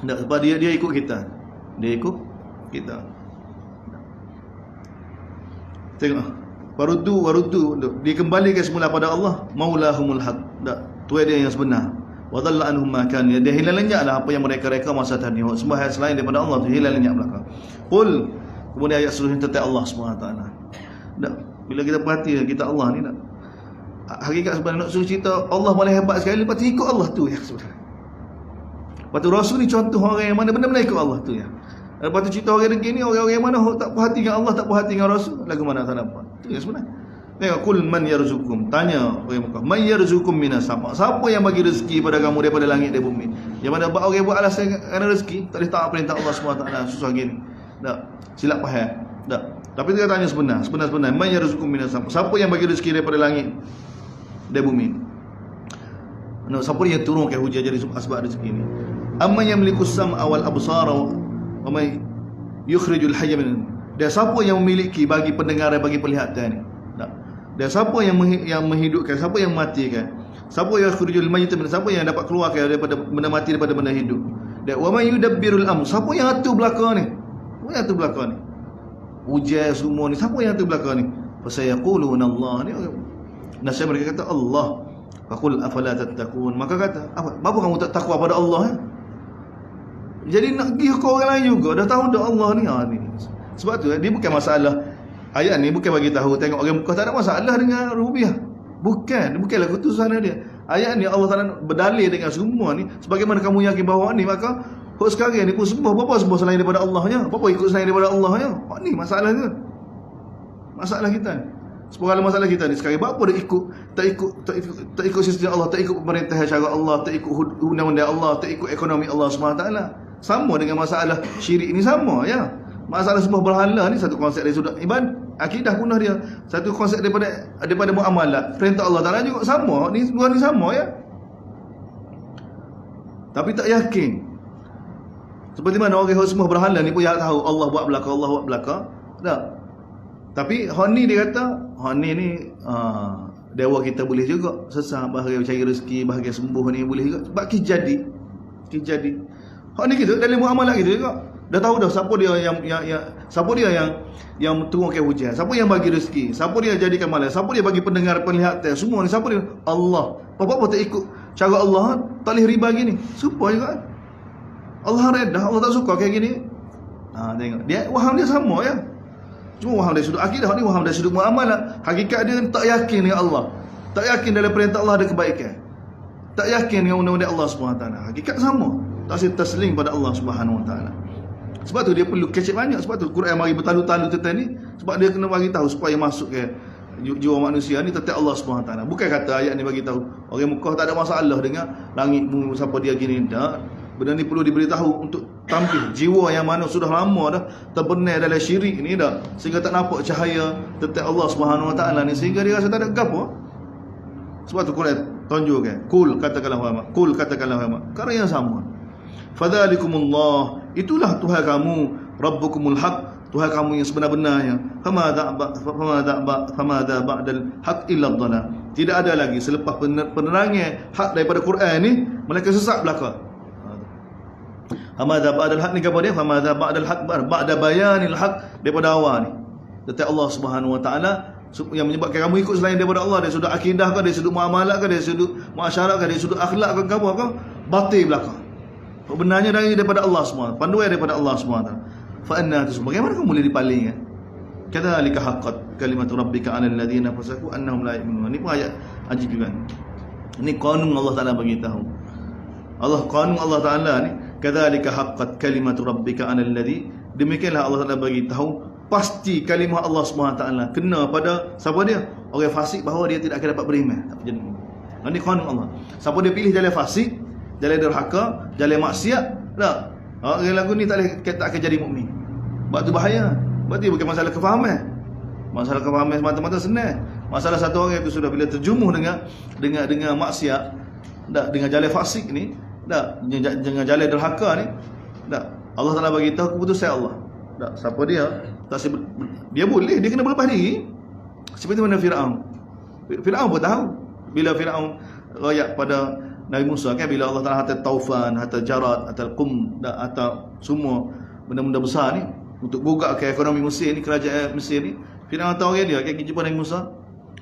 Sebab dia ikut kita. Dia ikut kita. Tengok, waruddu dikembalikan semula pada Allah, maulahumul haq. Tuhan dia yang sebenar. Wa dhalla anhum ma kan. Dia hilang lenyaplah apa yang mereka reka masa tadi. Semua hal selain daripada Allah tu hilang lenyap belaka. Qul, kemudian ayat seterusnya tentang Allah SWT. Bila kita perhati kita Allah ni tak. Hakikat sebenarnya nak suruh cerita Allah paling hebat sekali, lepas tu ikut Allah tu ya sebenarnya. Lepas tu Rasul ni contoh orang yang mana benar-benar ikut Allah tu ya. Lepas tu cerita orang degil ni orang-orang yang mana tak puas hati dengan Allah, tak puas hati dengan Rasul, lagu mana tak dapat. Tu ya sebenarnya. Tengok, kul man yarzukum, tanya orang Mekah, man yarzukum minas sama, siapa yang bagi rezeki pada kamu daripada langit dan bumi? Yang mana orang buat alasan kerana rezeki, tak boleh taat perintah Allah SWT, susah gini. Tak, silap faham. Tak. Tapi dia tanya sebenar, man yarzukum minas sama, siapa yang bagi rezeki daripada langit dan bumi? Siapa yang turunkan hujan jadi sebab rezeki ni? Amma yamliku sam'a wal absara wa may yukhrijul hayya min. Dia siapa yang memiliki bagi pendengaran, bagi penglihatan ni? Dan siapa yang menghidupkan, siapa yang mematikan, siapa yang yukhrijul mayyita min, siapa yang dapat keluarkan daripada benda mati daripada benda hidup. Dan wa may yudabbirul amr, siapa yang atur belaka ni? Siapa yang atur belaka ni? Hujan semua ni, siapa yang atur belaka ni? Fasayaquluna Allah ni. Nasihat mereka kata Allah. Faqul afala tattaqun, maka kata apa kamu tak takwa pada Allah ya? Jadi nak pergi ke orang lain juga, dah tahu dah Allah ni ni. Sebab tu dia bukan masalah ayat ni, bukan bagi tahu tengok orang Mekah tak ada masalah dengan rupiah. Bukanlah keputusan dia. Ayat ni Allah Taala berdalil dengan semua ni, sebagaimana kamu yakin bahawa ni, maka hok sekarang ni pun sembah selain daripada Allahnya, apa ikut selain daripada Allahnya. Ni masalah tu. Masalah kita ni. Sebenarnya masalah kita ni sekarang, apa dia tak ikut sistem Allah, tak ikut pemerintahan cara Allah, tak ikut undang-undang Allah, tak ikut ekonomi Allah SWT. Sama dengan masalah syirik ni sama ya. Masalah sembah berhala ni satu konsep dari sudut ibadah, akidah punah dia. Satu konsep daripada muamalat, perintah Allah Taala juga sama. Ni dua ni sama ya. Tapi tak yakin. Seperti mana orang yang sembah berhala ni pun ya tahu Allah buat belaka. Tak. Tapi Hani dia kata, Hani ni dewa kita boleh juga sesat, bahagia cari rezeki, bahagia sembuh ni boleh juga. Sebab jadi. Hani kita dalam muamalah kita juga. Dah tahu dah siapa dia yang turunkan hujan, siapa yang bagi rezeki, siapa dia jadikan malam, siapa dia bagi pendengar penglihatan, semua ni siapa dia? Allah. Apa-apa tak ikut cara Allah, tak boleh riba gini. Supaya juga. Allah redha, Allah tak suka kayak gini. Tengok. Dia waham dia sama ya. Cuma waham dari sudut akidah ni, waham dari sudut muamalah. Hakikat dia tak yakin dengan Allah, tak yakin dalam perintah Allah ada kebaikan, tak yakin dengan undang-undang Allah SWT. Hakikat sama, tak taslim pada Allah SWT. Sebab tu dia perlu kecek banyak. Sebab tu Quran mari bertalu-talu tentang ni, sebab dia kena bagi tahu supaya masuk ke jiwa manusia ni tentang Allah SWT. Bukan kata ayat ni bagi tahu orang Mekah tak ada masalah dengan langitmu, siapa dia gini. Tak. Benda ni perlu diberitahu untuk tampil jiwa yang mana sudah lama dah terbenam dalam syirik ni dah, sehingga tak nampak cahaya tentang Allah SWT ni, sehingga dia rasa tak ada gapo. Sebab tu Quran tunjukkan, kul katakanlah wahai, kerana yang sama. Fadzalikumullah, itulah Tuhan kamu, rabbukumul haq, Tuhan kamu yang sebenar-benarnya. Famadha ba'dal haq illa dhalal. Tidak ada lagi selepas penerangan hak daripada Quran ni, mereka sesat belaka. Famadha ba'dal haq ni apa dia? Famadha ba'dal haq, ba'da bayanil haq, daripada awal ni tentang Allah Subhanahu Wa Taala, yang menyebabkan kamu ikut selain daripada Allah, dari sudut akidah ke, dari sudut muamalah ke, dari sudut muasyarah ke, dari sudut akhlak ke, apa ke, batil belaka. Benarnya daripada Allah semua, panduan daripada Allah SWT. Fa anna tusbih, bagaimana kamu boleh dipalingkan? Kadzalika haqqat kalimatu rabbika 'alal ladzina fasaku annahum la yu'minun. Ini pun ayat ajib juga. Ini kanun Allah Taala bagi tahu. Kanun Allah Taala ni, kadzalika haqqat kalimatu rabbika 'alal ladzi, demikianlah Allah Taala bagi tahu pasti kalimah Allah SWT kena pada siapa dia? Orang fasik, bahawa dia tidak akan dapat beriman. Tak jadi. Ini kanun Allah. Siapa dia pilih jalan fasik, jalan derhaka, jalan maksiat, tak. Orang lagu ni tak akan jadi mukmin. Sebab tu bahaya. Berarti bukan masalah kefahaman. Masalah kefahaman semata-mata senang. Masalah satu orang itu sudah bila terjumuh dengan maksiat, tak, dengan jalan fasik ni, tak, dengan jalan derhaka ni, tak. Allah Taala bagi tahu keputusan Allah. Tak, siapa dia? Tak, dia boleh, dia kena berlepas diri. Seperti mana Firaun. Firaun pun tahu. Bila Firaun rakyat pada Nabi Musa kan, bila Allah Taala hantar taufan, hantar jarat, hantar qum, hantar semua benda-benda besar ni untuk gugak ke ekonomi Mesir ni, kerajaan Mesir ni, Fir'aun tahu dia, kita jumpa Nabi Musa,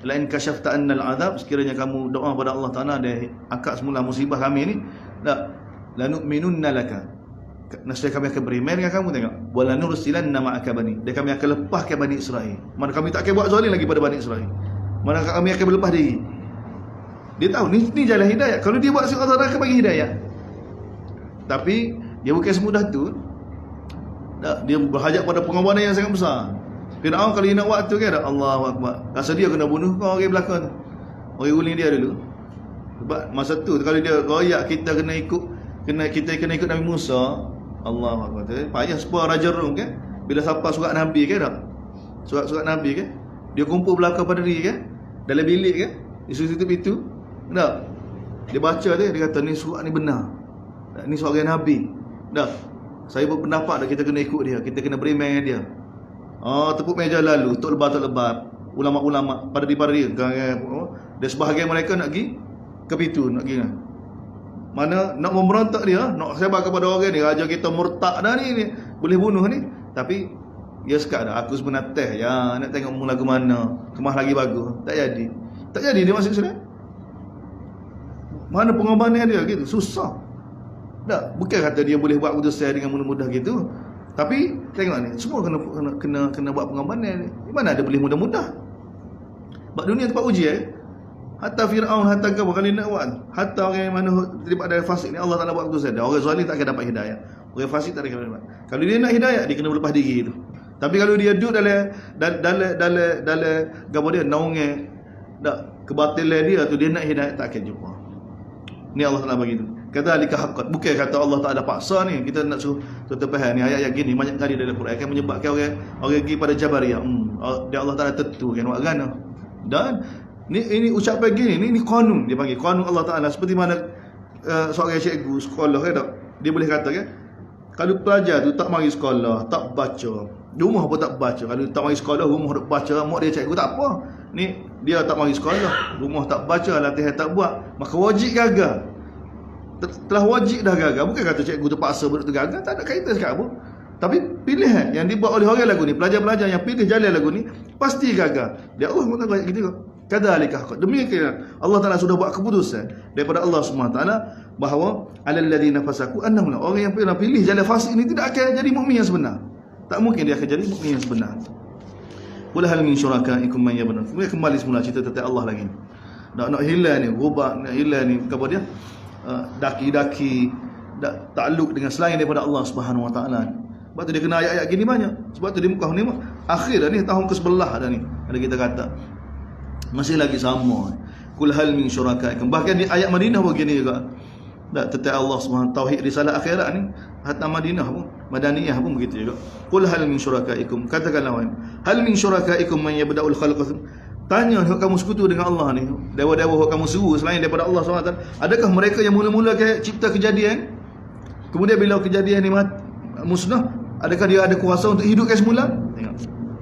la in kashafta anna al-'adab, sekiranya kamu doa pada Allah Taala ada akad semula musibah kami ni, la lanu'minunna laka. Nasib kami akan beriman dengan kamu, tengok. Wala nursilanna ma'aka bani. Dan kami akan lepaskan Bani Israel. Mana kami tak akan buat zalim lagi pada Bani Israel. Mana kami akan berlepas diri. Dia tahu ni jalan hidayah. Kalau dia buat Allah Taala akan bagi hidayah. Tapi dia bukan semudah tu. Dia berhajat pada pengorbanan yang sangat besar. Fir'aun kalau dia nak buat tu kan, Allahu Akbar. Rasa dia kena bunuh kau orang belakang tu. Orang guling dia dulu. Sebab masa tu kalau dia royak kita kena ikut Nabi Musa. Allahu Akbar. Payah sepuluh Raja Rum kan. Bila sampai surat Nabi kan tak? Surat Nabi kan. Dia kumpul belakang pada diri kan. Dalam bilik kan. Isu-isu itu. Tak? Dia baca tu, dia kata ni surat ni benar. Ni surat Nabi. Tak? Saya berpendapat dah kita kena ikut dia. Kita kena beriman dengan dia. Tepuk meja lalu, tok lebat, ulama-ulama pada dia. Dan sebahagian mereka nak pergi ke pintu, nak pergi kan. Mana nak memberontak dia, nak sebar kepada orang ni, raja kita murtad dah ni boleh bunuh ni. Tapi dia sekat dah, aku sebenarnya teh ya, nak tengok lagu mana, kemah lagi bagus. Tak jadi dia masuk sini. Mana pengorbanan dia gitu, susah. Tak, bukan kata dia boleh buat keputusan dengan mudah-mudah gitu. Tapi tengok ni, semua kena buat pengorbanan ni. Mana ada boleh mudah-mudah. Sebab dunia tempat ujian. Hatta Fir'aun, hatta kau kali nak buat. Hatta orang yang mana terlibat dari fasik ni, Allah Ta'ala buat keputusan dia. Orang zalim tak akan dapat hidayah. Orang fasik tak akan dapat. Kalau dia nak hidayah, dia kena berlepas diri tu. Tapi kalau dia duduk dalam gapo dia naungan kebatilan dia tu, dia nak hidayah tak akan jumpa. Ni Allah Ta'ala bagi tu. Kata alika haqqat. Bukan kata Allah Ta'ala paksa ni. Kita nak suruh faham ni ayat yang gini banyak kali dalam Quran akan menyebabkan orang pergi pada Jabariyah. Dia Allah Ta'ala tentukan buat gana. Dan ini ucapan gini, ni qanun dia panggil. Qanun Allah Ta'ala seperti mana seorang cikgu sekolah kan tak? Dia boleh kata kan, kalau pelajar tu tak mari sekolah, tak baca, rumah pun tak baca. Kalau tak mari sekolah, rumah tak baca, mak dia cikgu tak apa. Ni dia tak mari sekolah, rumah tak baca, latihan tak buat, maka wajib gagal. Telah wajib dah gagal. Bukan kata cikgu terpaksa betul gagal, tak ada kaitan sekarang pun. Tapi pilihan yang dibuat oleh orang lagu ni, pelajar-pelajar yang pilih jalan lagu ni, pasti gagal. Dia Allah SWT ayat gitu kok. Kadzalika haqqan. Demikian Allah Taala sudah buat keputusan daripada Allah Subhanahu Taala bahawa alal ladzina fasaku annahum, orang yang pilih jalan fasik ini tidak akan jadi mukmin yang sebenar. Tak mungkin dia akan jadi mukmin yang sebenar. Qul hal min syurakaikum man yabna. Kemudian kembali semula cerita tentang Allah lagi. Nak hilang ni, rubah nak hilang ni apa dia? Daki-daki takluk dengan selain daripada Allah Subhanahu Wa Taala. Sebab tu dia kena ayat-ayat gini banyak. Sebab tu di muka ni akhir dah ni, tahun ke-11 dah ni. Ada kita kata masih lagi sama. Kul hal min syurakaikum. Bahkan di ayat Madinah pun gini juga. Tentang Allah Subhanahu tauhid risalah akhirat ni, hatta Madinah pun, Madaniyah pun begitu juga. Kul hal min syurakaikum. Katakanlah hal min syurakaikum man yabda'ul khalqa. Tanya kamu sekutu dengan Allah ni, dewa-dewa kamu seru selain daripada Allah SWT, adakah mereka yang mula-mula cipta kejadian, kemudian bila kejadian ni musnah, adakah dia ada kuasa untuk hidupkan semula? Tengok,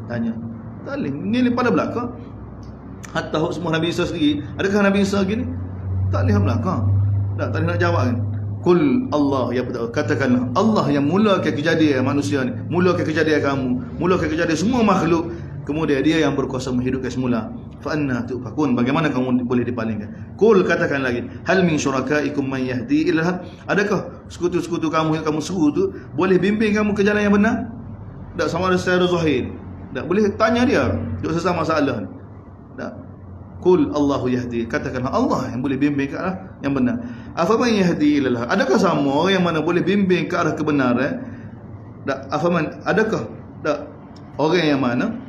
tanya. Tak boleh, ni pada belakang. Hatta semua Nabi Isa sendiri, adakah Nabi Isa gini? Tak boleh belakang. Tak boleh nak jawab kan. Kul Allah ya betul. Katakanlah Allah yang mulakan kejadian manusia ni, mulakan kejadian kamu, mulakan kejadian semua makhluk. Kemudian dia yang berkuasa menghidupkan semula. Fa anna tufakun, bagaimana kamu boleh dipalingkan? Qul, katakan lagi, hal min syurakaikum man yahdi ila al-haq. Adakah sekutu-sekutu kamu yang kamu seru tu boleh bimbing kamu ke jalan yang benar? Tak, sama ada secara zahir. Tak boleh tanya dia untuk sesama masalah ni. Tak. Qul Allahu yahdi, katakanlah Allah yang boleh bimbing ke arah yang benar. Afaman yahdi ila al-haq. Adakah sama orang yang mana boleh bimbing ke arah kebenaran? Tak, afaman, adakah tak orang yang mana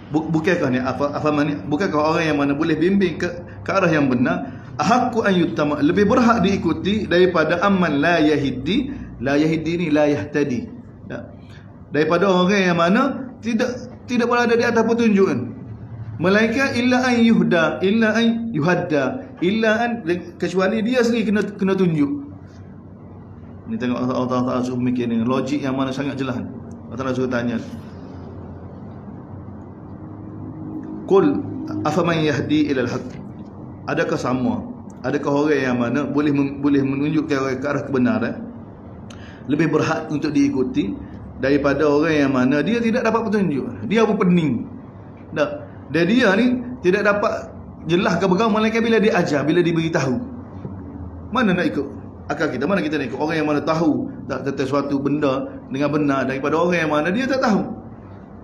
bukankah ni bukankah orang yang mana boleh bimbing ke arah yang benar, ahqqu an yuttama, lebih berhak diikuti daripada amman la yahdi ni la yahtadi, daripada orang yang mana tidak berada di atas petunjukan, melainkan illa an yuhda, illa an yuhadda, illa an, kecuali dia sendiri kena tunjuk. Ni tengok Allah Taala suruh mikir ni logik yang mana sangat jelas. Allah Taala suruh tanya, Qul afaman yahdi ila al-haq. Adakah sama? Adakah orang yang mana boleh menunjukkan orang ke arah kebenaran lebih berhak untuk diikuti daripada orang yang mana dia tidak dapat petunjuk, dia pun pening. Tak. Dan dia ni tidak dapat jelaskan beragama malaikat bila dia ajar, bila diberitahu. Mana nak ikut akal kita? Mana kita nak ikut orang yang mana tahu tak tentang suatu benda dengan benar daripada orang yang mana dia tak tahu.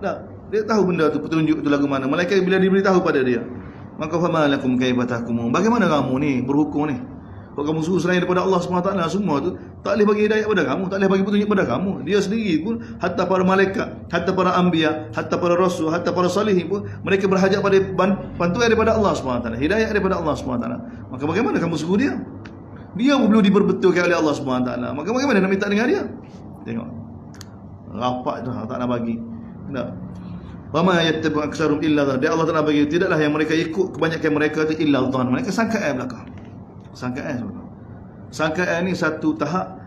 Tak. Dia tahu benda tu, petunjuk tu lagu mana. Malaikat bila diberitahu pada dia, maka famalakum kaifa tahkumun. Bagaimana kamu ni berhukum ni? Kalau kamu suruh selain daripada Allah SWT, semua tu tak boleh bagi hidayah pada kamu, tak boleh bagi petunjuk pada kamu. Dia sendiri pun, hatta para malaikat, hatta para anbiya, hatta para rasul, hatta para salihin pun, mereka berhajat pada bantuan daripada Allah SWT, hidayah daripada Allah SWT. Maka bagaimana kamu suruh dia? Dia pun perlu diperbetulkan oleh Allah SWT. Maka bagaimana nak minta dengan dia? Tengok, rapat dah, tak nak bagi. Tak. Wama yattabu aksarum illa dhann. Dia Allah Taala bagi, tidaklah yang mereka ikut kebanyakan mereka itu illa dhann. Mereka sangkaan belaka. Sangkaan. Sangkaan ni satu tahap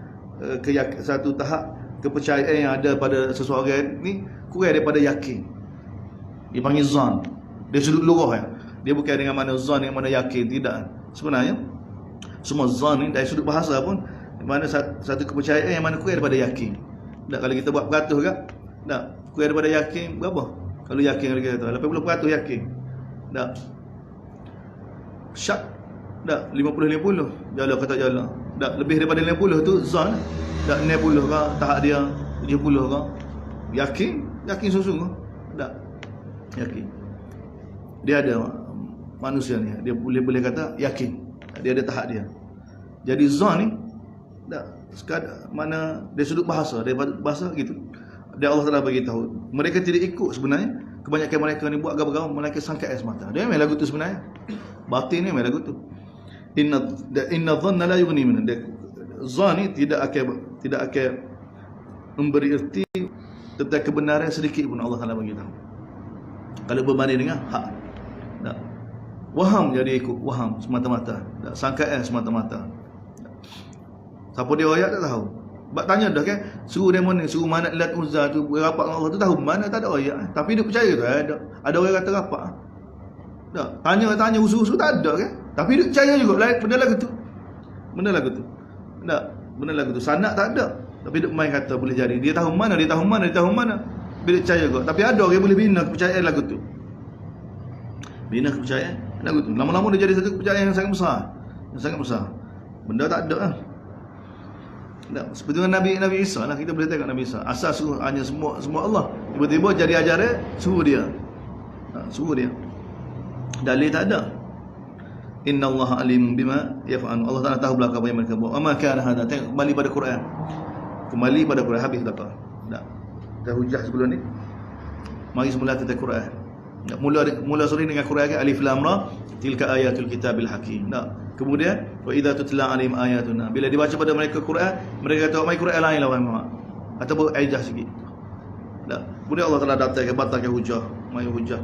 satu tahap kepercayaan yang ada pada seseorang ni kurang daripada yakin. Dia panggil zan. Dia sudut lurah ya. Dia bukan dengan mana zan dengan mana yakin, tidak. Sebenarnya semua zan ni dari sudut bahasa pun mana satu kepercayaan yang mana kurang daripada yakin. Tak, kalau kita buat peratus kan? Tak, kurang daripada yakin berapa? Kalau yakin kita kata 80% yakin. Tak. Syak. Tak, 50-50. Jala kata jala. Tak, lebih daripada 50 tu zon. Tak, 60 ke tahap dia, 70 ke. Yakin, yakin sungguh-sungguh. Tak. Yakin. Dia ada manusia ni, dia boleh kata yakin. Dia ada tahap dia. Jadi zon ni tak sekadar mana dia sudut bahasa, daripada bahasa gitu. Dia Allah Taala bagi tahu. Mereka tidak ikut sebenarnya. Kebanyakan mereka ni buat agama-agama mereka sangka semata. Dia memang lagu tu sebenarnya. Batin ni memang lagu tu. Inna dhanna la yughni min. Zan ni tidak akan memberi erti tentang kebenaran sedikit pun Allah Taala bagi tahu. Kalau berbanding dengan hak. Tak. Waham jadi ikut waham semata-mata. Tak sangkaan semata-mata. Siapa dia ayat tak tahu. Bak tanya dah kan, suruh dia mana, suruh Manat Lat Uzza tu berapat dengan Allah tu tahu mana, tak ada ayat. Tapi dia percaya tu ada orang kata rapat. Tak, tanya usul-usul tak ada kan. Tapi dia percaya juga benda lagu tu. Benda lagu tu. Tak, benda lagu tu sanak tak ada. Tapi dia main kata boleh jadi. Dia tahu mana. Bila percaya juga. Tapi ada orang boleh bina kepercayaan lagu tu. Bina kepercayaan lagu tu. Lama-lama dia jadi satu kepercayaan yang sangat besar. Yang sangat besar. Benda tak ada lah. Tak, seperti dengan Nabi Isa lah, kita boleh tengok Nabi Isa. Asal suruh hanya semua Allah. Tiba-tiba jadi ajaran suruh dia. Suruh dia. Dalil tak ada. Innallaha alim bima yaf'alun. Allah Taala tahu belaka apa yang mereka buat. Ama kana hada. Tengok kembali pada Quran. Kembali pada Quran habis dah. Tak. Dah hujah sebelum ni. Mari semula tentang Quran. Tak, mula surah dengan Quran kan, Alif Lam Ra tilka ayatul kitabil hakim. Tak. Kemudian wa idza tutla alaihim ayatuna, bila dibaca pada mereka Quran, mereka kata mai Quran lain lah Muhammad ataupun ejah sikit. Tak. Kemudian Allah Taala datangkan batalkan hujah, mai hujah.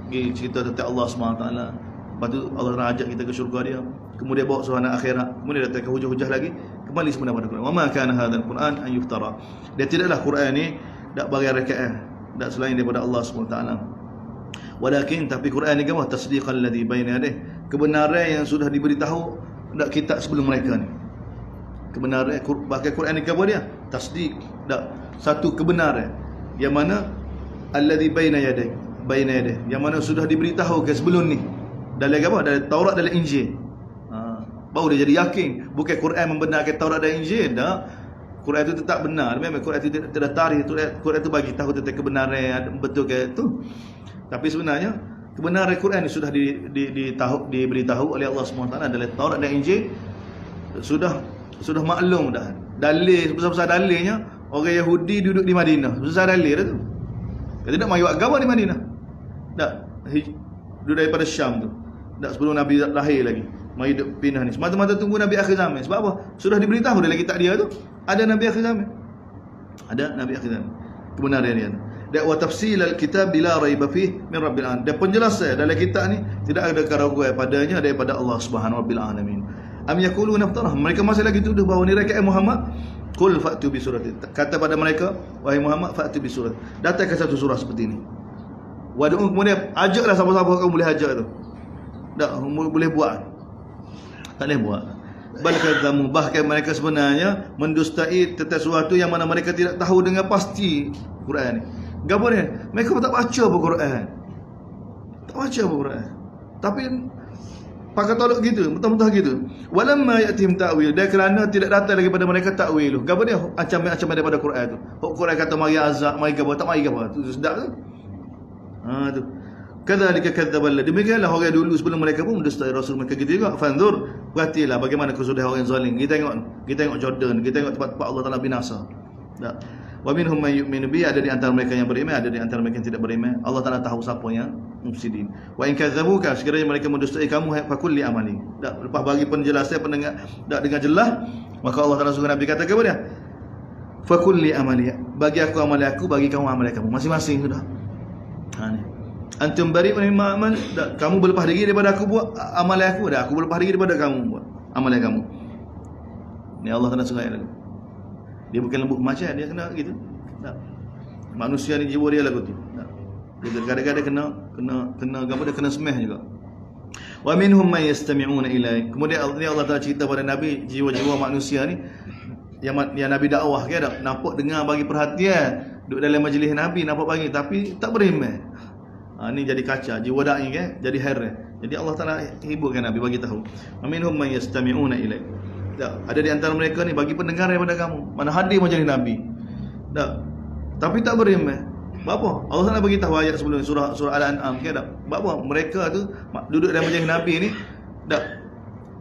Pergi cerita tentang Allah SWT. Lepas tu Allah Taala ajak kita ke syurga dia. Kemudian bawa suasana akhirat. Kemudian datangkan hujah-hujah lagi. Kembali semula pada Quran. Wa ma kana hadzal Quran an yuftara. Dia tidaklah Quran ni dak bagi rekaan, dak selain daripada Allah SWT. Walakin tapi Quran ni kan tasdiqal ladzi baina yadayhi, kebenaran yang sudah diberitahu dak kitab sebelum mereka ni. Kebenaran bahkan Quran ni apa dia? Tasdiq, dak satu kebenaran yang mana alladzi baina yadayhi, yang mana sudah diberitahu ke sebelum ni. Dalam apa? Dalam Taurat, dalam Injil. Baru dia jadi yakin. Bukan Quran membenarkan Taurat dan Injil, dak. Quran itu tetap benar. Memang Quran itu tidak tarikh, Quran itu bagi tahu tentang kebenaran betul ke itu. Tapi sebenarnya kebenaran Quran ini sudah diberitahu oleh Allah SWT dalam Taurat dan Injil. Sudah maklum dah. Dalil besar-besar dalilnya, orang Yahudi duduk di Madinah. Besar dalil dah tu. Dia tidak mahu agama di Madinah. Tak. Duduk daripada Syam tu. Tak, sebelum Nabi lahir lagi. Mari duduk pindah ni. Semata-mata tunggu Nabi akhir zaman. Sebab apa? Sudah diberitahu dalam kitab dia tu ada Nabi akhir zaman. Ada Nabi akhir zaman. Kebenaran dia. Dan wa tafsil al-kitab bila raiba fih min rabbil alamin. Dan penjelasan dalam kitab ni tidak ada keraguan padanya daripada Allah Subhanahu wa alamin. Am yaquluna iftarah. Mereka masih lagi tuduh bahawa ni rakaat Muhammad. Qul fa'tu bi suratin. Kata pada mereka, wahai Muhammad, fa'tu bi surat. Datangkan satu surah seperti ini. Wadu'u, kemudian ajaklah siapa-siapa kamu boleh ajak tu. Tak boleh buat. Tak boleh buat. Bahkan mereka sebenarnya mendustai tentang sesuatu yang mana mereka tidak tahu dengan pasti Quran ni. Gapo ni? Mereka tak baca apa Quran. Tak baca pun Quran. Tapi pakai tolak gitu, mentah-mentah gitu. Walamma ya'tihim ta'wil, dan kerana tidak datang lagi pada mereka ta'wil. Gapo dia? Macam daripada Quran tu. Quran kata mari azab, mari gapo, tak mari gapo. Tu sedap tu. Tu. Kadzalika kadzdzabal ladzi, demikianlah orang dulu sebelum mereka pun mendustai rasul mereka gitu juga. Fanzur, perhatilah bagaimana kesudahan orang zalim. Kita tengok Jordan, kita tengok tempat Allah Taala binasa. Tak. Wa minhum man yu'minu bi, ada di antara mereka yang beriman, ada di antara mereka yang tidak beriman. Allah Taala tahu siapa yang mufsidin. Wa in kadzabuka, sekiranya mereka mendustai kamu, fakul li amali. Tak, lepas bagi penjelasan pendengar tak dengar jelas, maka Allah Taala suruh Nabi kata kepada dia, fakul li amali, bagi aku amal aku, bagi kamu amal kamu, masing-masing sudah. Ni. Antum bari'un mimma amal, kamu berlepas diri daripada aku buat amal aku, dah aku berlepas diri daripada kamu buat amal kamu. Ni Allah Taala suruh lagi. Dia bukan lembut macam dia kena gitu. Tak. Manusia ni jiwa dia lagu tu. Tak. Dia kadang-kadang kena gapo dia kena semeh juga. Wa minhum man yastami'una ilaik. Kemudian Allah Taala cerita pada Nabi, jiwa-jiwa manusia ni yang Nabi dakwah ke tak nampak dengar bagi perhatian, duduk dalam majlis Nabi nampak bagi tapi tak beriman. Ni jadi kaca jiwa dai ke, jadi heran. Jadi Allah Taala hiburkan Nabi bagi tahu. Wa minhum man yastami'una ilaik. Ada di antara mereka ni bagi pendengar daripada kamu, mana hadir majlis Nabi. Tak. Tapi tak beriman. Apa? Allah Taala bagi tahu ayat sebelum surah Al-An'am ke tak? Apa? Mereka tu duduk dalam majlis Nabi ni tak.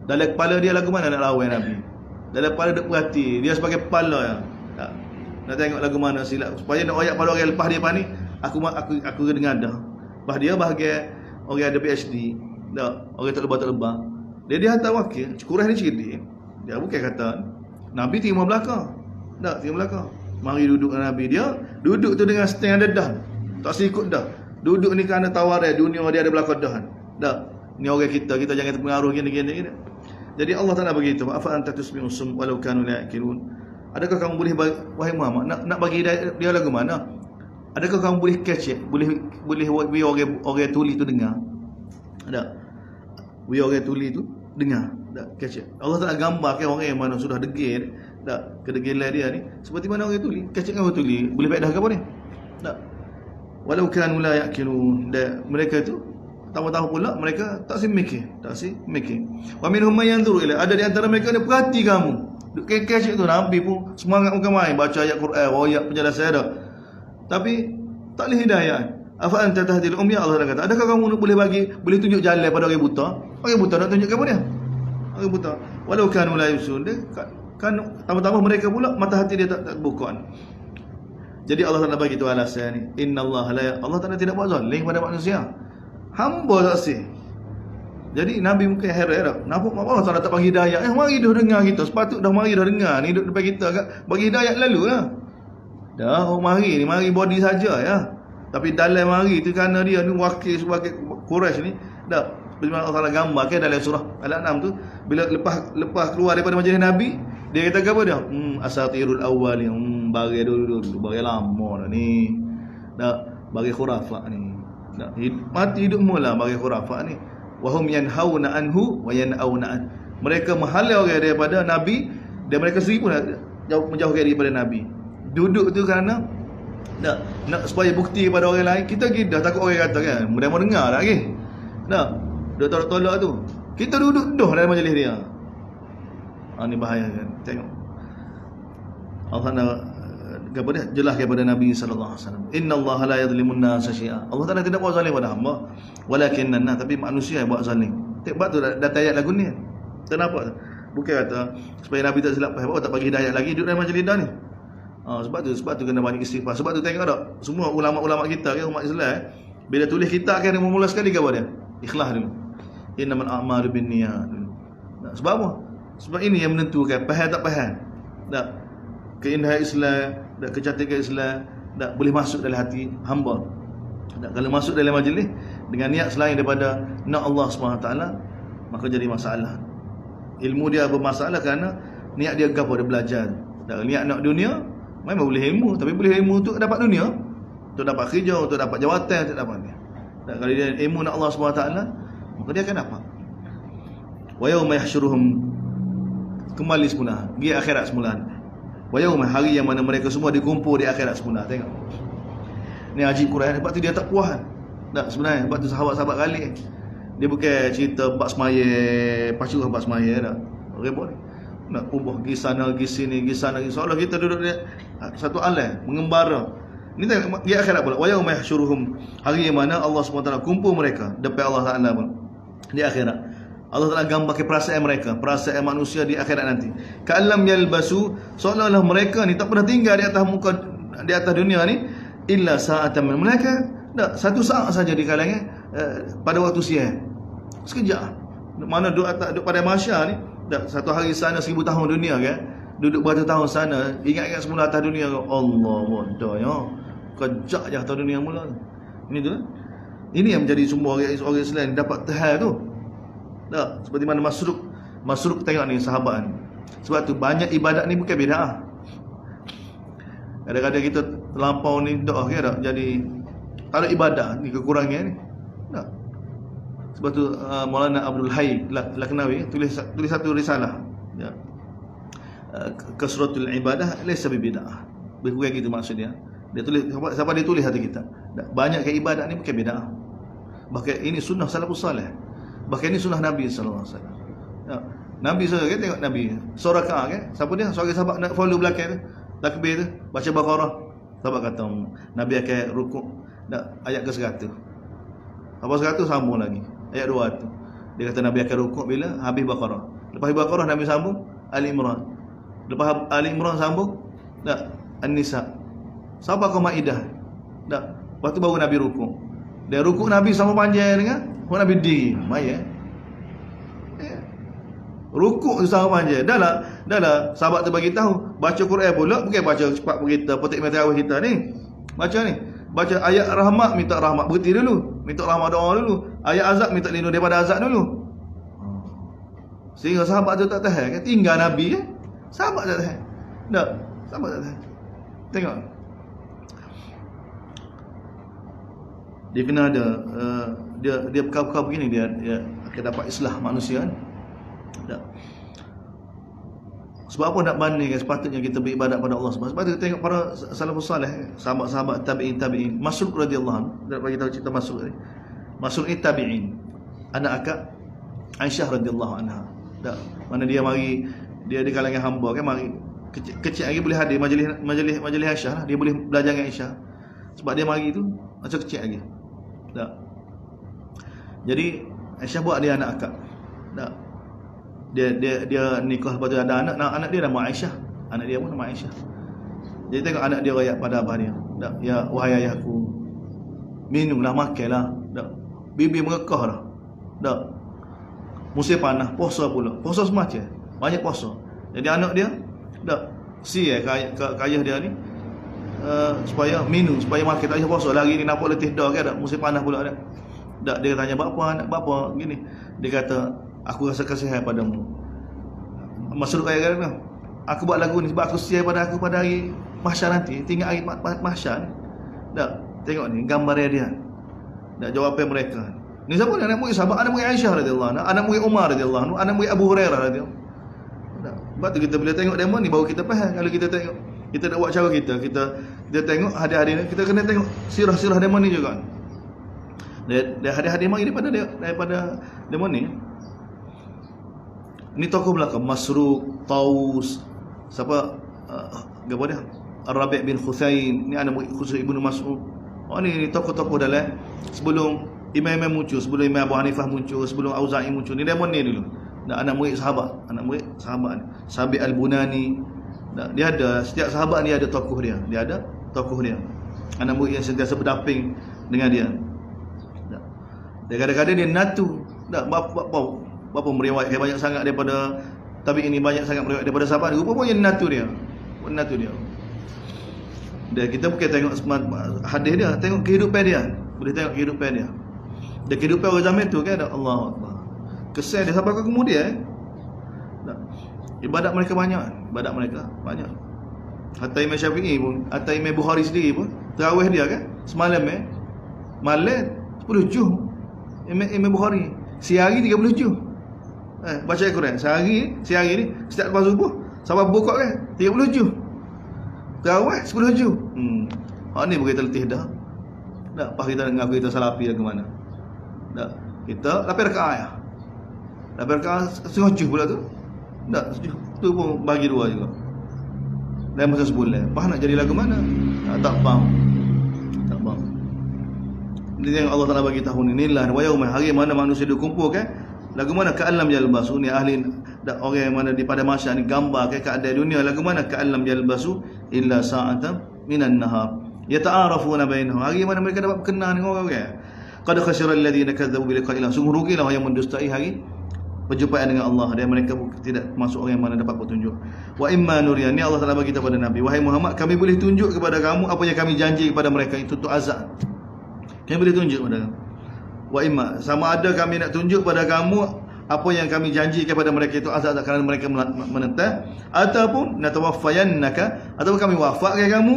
Dalam kepala dia lagu mana nak lawan Nabi. Dalam kepala dia perhati, dia sebagai kepala ya. Tak. Nak tengok lagu mana silap supaya nak ayat pada orang lepas dia ni, aku dengar dah. Lepas dia bahagia orang ada PhD, tak. Orang tak lebah. Dia hantar wakil, Quran ni cerdik. Dia bukan kata Nabi terima belakang. Tak, terima belakang. Mari duduk dengan Nabi. Dia duduk tu dengan setengah dedah. Tak sikut dah. Duduk ni kerana tawaran dunia dia ada belakang dah. Tak. Ni orang kita jangan terpengaruh gini. Jadi Allah Taala beritahu, afa anta tusmi'u sum walau kanu la yaqilun. Adakah kamu boleh wahai Muhammad nak bagi dia lagu mana? Adakah kamu boleh catch it? Boleh orang tuli tu dengar? Ada. Orang tuli tu dengar. Tak catch it. Allah Taala gambarkan orang yang mana sudah degil, tak kedegilan dia ni seperti mana orang tuli. Catch it dengan orang tuli. Boleh faedah ke apa ni? Tak. Walau kanu la yaqilun. Mereka tu tahu-tahu pula mereka tak mikir. Wa minhum man yanzuru ila, ada di antara mereka ni perhati kamu. Duk catch tu Nabi pun semangat muka main baca ayat Quran, ayat penjelasan dah. Tapi tak boleh hidayah. Afa anta tahdil umya, Allah kata, adakah kamu boleh tunjuk jalan pada orang buta? Orang buta nak tunjuk kepada dia? Orang buta. Walau kanu la yusun, kan tambah-tambah mereka pula mata hati dia tak buka. Jadi Allah Taala bagi tu alasan ni. Innallaha la, Allah Taala tidak buat zalim pada manusia. Hamba tak sih. Jadi Nabi mungkin heran, nampak Allah Taala tak bagi hidayah. Mari dah dengar kita. Sepatut dah mari dah dengar ni duduk depan kita agak bagi hidayah lalu lah. Dah mari body saja ya. Tapi dalam mari tu kerana dia ni wakil sebagai Quraisy ni dah bila Allah Taala gambar kan dalam surah Al-An'am tu bila lepas keluar daripada majlis Nabi, dia kata apa dia? Asatirul awwalin, bagi dulu bagi lama dah ni. Dah bagi khurafat ni. Dah mati hidup mula bagi khurafat ni. Wahum yanhauna anhu wa yanauna an. Mereka menghalau orang daripada Nabi dan mereka sendiri pun menjauhkan diri daripada Nabi. Duduk tu kerana nak supaya bukti kepada orang lain. Kita dah takut orang kata kan, mudah mau dengar lagi. Dia tolak tu. Kita duduk dah dalam majlis dia. Ni bahaya kan. Tengok. Allah nak kepada dia jelas kepada Nabi sallallahu alaihi wasallam. Innallaha la yadhlimun nasa syai'a. Allah Taala tidak buat zalim pada hamba, walakinnan nas, tapi manusia yang buat zalim. Sebab tu dah ayat lagu ni. Kenapa? Bukan kata supaya Nabi tak silap faham, tak bagi hidayah lagi duduk dalam majlis dah ni. Sebab tu kena banyak istighfar. Sebab tu tengok tak, semua ulama-ulama kita kan, umat Islam bila tulis kitab kan mula sekali ke apa dia? Ikhlas dulu. Innamal a'malu binniyat. Sebab apa? Sebab ini yang menentukan faham tak faham. Tak. Keindahan Islam, tak kecantikan Islam, tak boleh masuk dalam hati hamba. Tak, kalau masuk dalam majlis dengan niat selain daripada nak Allah SWT, maka jadi masalah. Ilmu dia bermasalah kerana niat dia gapo dia belajar. Tak, niat nak dunia memang boleh ilmu, tapi boleh ilmu untuk dapat dunia, untuk dapat kerja, untuk dapat jawatan, untuk dapat ni. Tak, kalau dia ilmu nak Allah SWT, maka dia akan dapat. Wa yauma yahsyuruhum, kembali semula, pergi akhirat semula. Wa yauma, hari yang mana mereka semua dikumpul di akhirat semula. Tengok. Ni ajib Quran, sebab tu dia tak puas. Tak, sebenarnya sebab tu sahabat-sahabat kali dia bukan cerita bab semaya, pacu bab semaya dah. Repot. Nak ubah pergi sana pergi sini, pergi sana pergi seolah kita duduk dia satu alam mengembara. Ni tengok di akhirat pula. Wa yauma yahsyuruhum, hari mana Allah SWT kumpul mereka depan Allah Taala pun. Di akhirat Allah Taala gambar ke perasaan mereka, perasaan manusia di akhirat nanti. Ka'allam yalbasu, seolah-olah mereka ni tak pernah tinggal di atas muka di atas dunia ni illa sa'atan min mereka. Tak, satu saat saja di kalangan pada waktu siang. Sekejap. Mana duduk pada masyar ni, dah satu hari sana 1000 tahun dunia kan. Duduk beratus tahun sana, ingat-ingat semula atas dunia. Allah wadahnya. Kejap je atas dunia mula. Ini tu. Ini yang menjadi semua orang Islam dapat tahan tu. Tak, seperti mana Masruq tengok ni sahabat ni. Sebab tu banyak ibadat ni bukan bid'ah. Kadang-kadang kita terlampau ni doa ke tak jadi tak ada ibadat ni kekurangan ni. Tak. Sebab tu Maulana Abdul Hayy Laknawi tulis satu risalah ya. Kasratul ibadah laysa bid'ah. Bukan gitu maksudnya. Dia tulis siapa dia tulis hati kita. Banyak ke ibadat ni bukan bid'ah. Bahkan ini sunnah salafus salih. Bahkan ini sunnah Nabi sallallahu alaihi wasallam. Ya. Nabi sallallahu alaihi tengok Nabi surah ka kan. Siapa dia? Seorang sahabat nak follow belakang tu. Takbir tu baca Baqarah. Sahabat kata Nabi akan rukuk ayat ke 100. Apa 100 sambung lagi. Ayat 200. Dia kata Nabi akan rukuk bila habis Baqarah. Lepas Baqarah Nabi sambung Ali Imran. Lepas Ali Imran sambung An-Nisa. Sampai ke Maidah. Lepas tu baru Nabi rukuk. Dia rukuk Nabi sama panjang dengan Nabi diri. Maya. Rukuk sama panjang. Dah lah sahabat tu bagi tahu, baca Quran pula bukan baca cepat kita, petik tarawih kita ni. Baca ni. Baca ayat rahmat minta rahmat, berhenti dulu. Minta rahmat doa dulu. Ayat azab minta lindung daripada azab dulu. Sehingga sahabat tu tak tahan kan, tinggal Nabi kan. Sahabat tak tahan. Tak, sahabat tak tahan. Tengok. Dia kena ada dia perkara-perkara begini dia akan dapat islah manusia kan. Tak. Sebab apa nak bandingkan sepatutnya kita beribadat pada Allah Subhanahu. Sebab tu tengok para salafus salih, sahabat-sahabat tabi'in. Masruq radhiyallahu anhu, dah bagi tahu cerita Masruq ni. Masruq ni tabi'in. Anak akak Aisyah radhiyallahu anha. Tak. Mana dia mari dia di kalangan hamba kan, mari kecil lagi boleh hadir majlis Aisyah lah. Dia boleh belajar dengan Aisyah. Sebab dia mari tu macam kecil lagi. Tak. Jadi Aisyah buat dia anak akak. Tak. Dia nikah, lepas tu ada anak dia nama Aisyah. Anak dia pun nama Aisyah. Jadi tengok anak dia rakyat pada abah dia. Tak, ya wahai ayahku, minumlah, makanlah. Tak. Bibi merekah dah. Tak. Musim panas, puasa pula. Puasa semacam. Banyak puasa. Jadi anak dia tak ke ayah dia ni supaya minum, supaya makan, tak payah puasa. Lagi ni nampak letih dah kan, tak musim panas pula dah. Tak, dia tanya bapa anak bapa gini. Dia kata aku rasa kasihan padamu. Masruq kaya kata, aku buat lagu ni sebab aku kasihan pada aku pada hari mahsyar nanti, tinggal hari mahsyar. Tak, tengok ni gambar dia. Tak, jawapan mereka. Ni siapa ni? Anak murid sahabat, anak murid Aisyah radhiyallahu anha, anak murid Umar radhiyallahu anhu, anak murid Abu Hurairah radhiyallahu anhu. Tak, sebab tu kita bila tengok demo ni baru kita faham. Kalau kita tengok, kita nak buat cara kita tengok hadis-hadis ni, kita kena tengok sirah-sirah demo ni juga. Dia hadis-hadis mari daripada demo ni. Ini tokoh belakang Masruq, Taus, siapa apa dia? Ar-Rabi' bin Khusain, ni anak murid Khusain ibnu Mas'ud. Oh ni tokoh-tokoh dalam sebelum imam-imam muncul, sebelum Imam Abu Hanifah muncul, sebelum Auza'i muncul. Ni demon ni dulu. Anak murid sahabat Sabi Al-Bunani. Dia ada, setiap sahabat ni ada tokoh dia. Dia ada tokoh dia. Anak murid yang sentiasa berdamping dengan dia. Dia kadang-kadang dia natu. Bapa meriwayatkan banyak sangat daripada tabi'in ini, banyak sangat meriwayat daripada sahabat. Rupanya natu dia. Natu dia. Dan kita bukan tengok hadis dia, tengok kehidupan dia. Boleh tengok kehidupan dia. Dan kehidupan orang zaman tu kan ada Allahu Akbar. Kesan dia sampai ke kemudian ibadat mereka banyak. Hatta Imam Syafi'i pun, hatta Imam Bukhari sendiri pun tarawih dia kan semalam malam 10 juz. Imam Bukhari sehari 30 juz. Baca Al-Quran sehari ni setiap lepas subuh sampai buka kan 30 juz. Tarawih 10 juz. Hak ni berita letih dah. Tak, pas kita ngaku kita salafi ke mana. Tak, kita 8 rakaat ya. 8 rakaat setengah juz pula tu. Tak, tu pun bagi 2 juga. Dalam masa sebulan. Pas nak jadi lagu mana? Tak faham. Tak faham. Jadi yang Allah Taala bagi tahu ni, inilah wa yaumah, hari mana manusia dikumpulkan. Lagu mana ka'allam yalbasu, ni ahli orang yang mana di pada masa ni gambar ke keadaan dunia. Lagu mana ka'allam yalbasu illa sa'atan minan nahar yata'arafuna bainahum, hari mana mereka dapat berkenan dengan orang-orang. Qad khasira alladhina kadzabu bi liqa'illah, sungguh rugilah yang mendustai hari perjumpaan dengan Allah, dan mereka tidak masuk orang yang mana dapat petunjuk. Wa imma nuriyan, ni Allah Taala bagi kepada Nabi, wahai Muhammad, kami boleh tunjuk kepada kamu apa yang kami janji kepada mereka itu tu azab. Kami boleh tunjuk kepada kamu. Wa imma, sama ada kami nak tunjuk pada kamu apa yang kami janji kepada mereka itu azab kerana mereka menentang, ataupun natawaffayannaka, ataupun kami wafatkan kamu.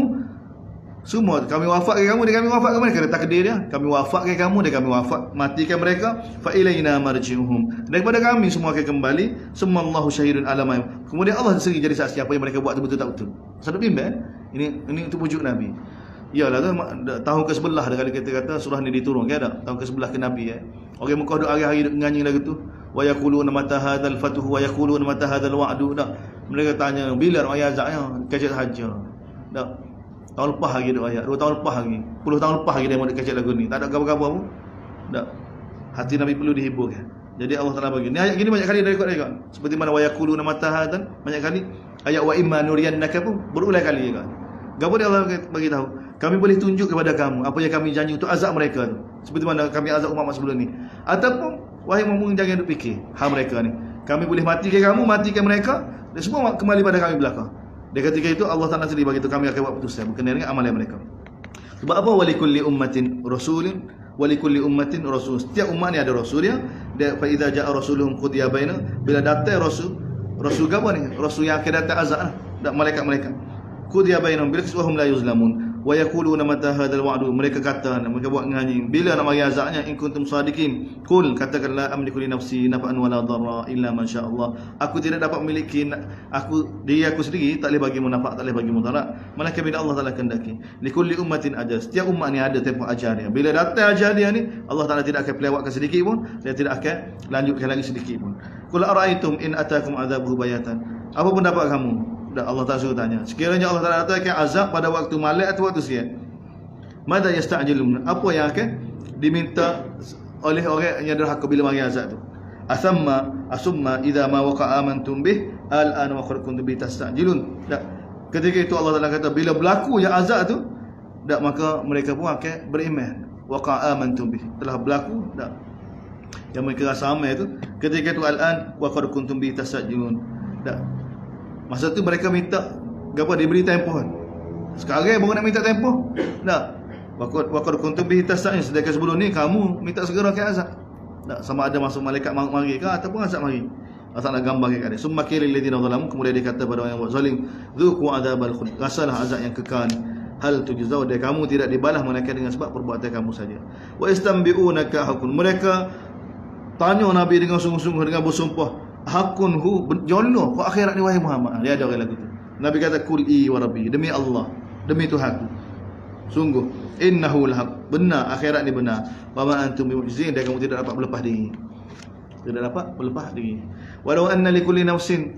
Semua kami wafatkan kamu dan kami wafatkan mereka, takdir dia. Kami wafatkan kamu dan kami matikan mereka. Fa ilaina marji'uhum, daripada kami semua akan kembali. Sumallahu syahidun ala ma. Kemudian Allah sendiri jadi saksi apa yang mereka buat itu betul tak betul. Sadar bimbang. Ini untuk pujuk Nabi. Iyalah tu tahun ke-11 dah kali kita kata surah ni diturun ke tak? Tahun ke-11 ke Nabi Orang Mekah duk hari-hari duk nyanyi lagu tu. Wa yaquluna mata hadzal fatuh wa yaquluna mata hadzal wa'du. Tak. Mereka tanya bila ayat azabnya, kecil saja. Tak. Tahun lepas lagi duk ayat, 2 tahun lepas lagi, 10 tahun lepas lagi dia mau kecil lagu ni. Tak ada gabar-gabar pun. Tak. Hati Nabi perlu dihiburkan. Jadi Allah Taala bagi. Ni ayat gini banyak kali dari Quran. Seperti mana wa yaquluna mata hadzal, banyak kali. Ayat wa imma nuriyannaka pun berulang kali kan. Gapo dia Allah bagi tahu? Kami boleh tunjuk kepada kamu apa yang kami janji untuk azab mereka tu. Seperti mana kami azab umat sebelum ni. Ataupun wahai Muhammad, jangan duk fikir hal mereka ni. Kami boleh matikan kamu, matikan mereka, dan semua kembali pada kami belaka. Dan ketika itu Allah Taala sendiri bagi itu kami akan buat putusan berkenaan dengan amalan mereka. Sebab apa? Walikulli ummatin rasulun, walikulli ummatin rasul. Setiap umat ni ada rasul dia. Dan fa idza jaa rasuluhum qudiya baina, bila datang rasul apa ni? Rasul yang akan datang azab dan malaikat-malaikat. Qudiya bainahum bil qist wa hum la yuzlamun. Wa yaquluna mata hadzal wa'du, mereka kata, mereka buat nyanyi, bila nak mari azabnya, in kuntum sadiqin. Qul, katakanlah, amliku li nafsi naf'an wala dharra illa man syaa Allah. Aku tidak dapat memiliki diri aku sendiri, tak boleh bagi manfaat, tak boleh bagi mudarat, melainkan bila Allah Taala kehendaki. Likulli ummatin ajal, setiap umat ni ada tempoh ajar dia. Bila datang ajar dia ni, Allah Taala tidak akan pelewatkan sedikit pun, dia tidak akan lanjutkan lagi sedikit pun. Qul ara'aytum in atakum adzabuhu bayatan, apa pendapat kamu? Dan Allah Taala suruh tanya, sekiranya Allah Taala datangkan azab pada waktu malam atau waktu siang, madza yasta'jilun, apa yang akan diminta oleh orang yang derhaka bila mari azab tu? Asumma idza ma waqa'a amantum bih al-an wa kuntum bi tasta'jilun. Ketika itu Allah Taala kata bila berlaku yang azab tu, dak maka mereka pun akan beriman. Waqa'a amantum bih, telah berlaku dak yang mereka rasa aman itu. Ketika itu al-an wa kuntum bi tasta'jilun. Dak masa tu mereka minta gapo, diberi tempoh. Sekarang baru nak minta tempoh. Tak. Waqad kuntum bihi tasa'in, sedangkan sebelum ni kamu minta segera ke azab. Tak, sama ada masuk malaikat mari ke ataupun azab mari. Allah nak gambarkan kat dia. Summa qila lil ladzina zalamu, kemudian dia kata pada orang yang buat zalim, dzuqu adzabal khuld, rasalah azab yang kekal. Hal tujzau, dan kamu tidak dibalas melainkan dengan sebab perbuatan kamu saja. Wa istambi'unaka hakun, mereka tanya Nabi dengan sungguh-sungguh, dengan bersumpah, hakun hu, jono kau akhirat ni wahai Muhammad. Dia ada orang lagu tu. Nabi kata kul wa rabbi, demi Allah, demi Tuhanku, sungguh innahu lahaq, benar akhirat ni benar. Wa ma antum bimu'jizin, dan kamu tidak dapat berlepas diri. Tidak dapat berlepas diri. Walau anna likulli nafsin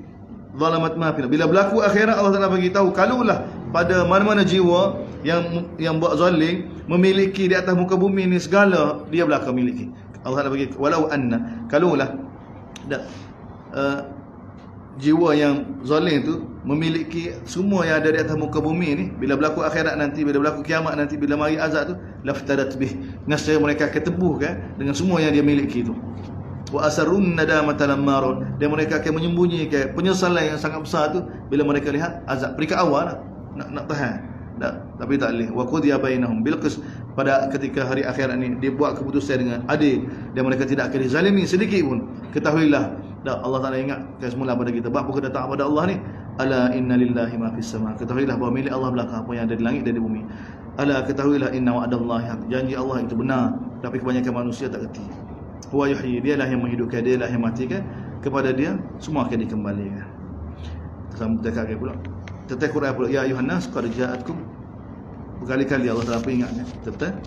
zalamat ma fi, bila berlaku akhirat Allah Taala bagi tahu, kalaulah pada mana-mana jiwa yang buat zalim memiliki di atas muka bumi ni segala dia belaka miliki. Allah Taala bagi walau anna, kalaulah jiwa yang zalim tu memiliki semua yang ada di atas muka bumi ni, bila berlaku akhirat nanti, bila berlaku kiamat nanti, bila mari azab tu, laftadat bih, nescaya mereka akan tebuhkan dengan semua yang dia miliki tu. Wa asarrun nadamata lammarun, dan mereka akan menyembunyikan penyesalan yang sangat besar tu bila mereka lihat azab. Peringkat awal nak tahan. Tapi tak boleh. Wa qudiya bainahum bil qist, pada ketika hari akhirat ni dia buat keputusan dengan adil dan mereka tidak akan dizalimi sedikit pun. Ketahuilah, Allah Taala ingatkan semula pada kita, bab kita datang pada Allah ni, ala inna lillahi ma fis sama, ketahuilah bahawa milik Allah belaka apa yang ada di langit dan di bumi. Ala ketahuilah inna wa'dallahi haq, janji Allah itu benar, tapi kebanyakan manusia tak reti. Huwa yuhyi, dialah yang menghidupkan, dialah yang matikan, kepada dia semua akan dikembalikan. Sambut dekat pula. Tetap Quran pula, ya ayuhan nas qad ja'atkum berkali-kali Allah Taala peringatkan tentang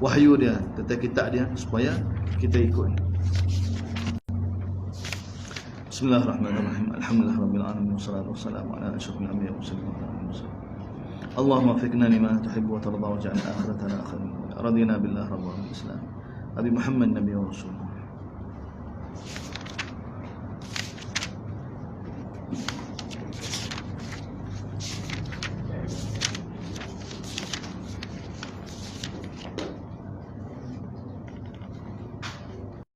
wahyu dia, tentang kitab dia supaya kita ikut. Bismillahirrahmanirrahim. Alhamdulillahirabbil alamin wassalatu wassalamu ala asyrafil anbiya'i wal mursalin. Allahumma fiqna lima tuhibbu wa tarda waj'al akhiratana khairan. Radina billahi rabbil islam. Abi Muhammad nabiy wa rasul.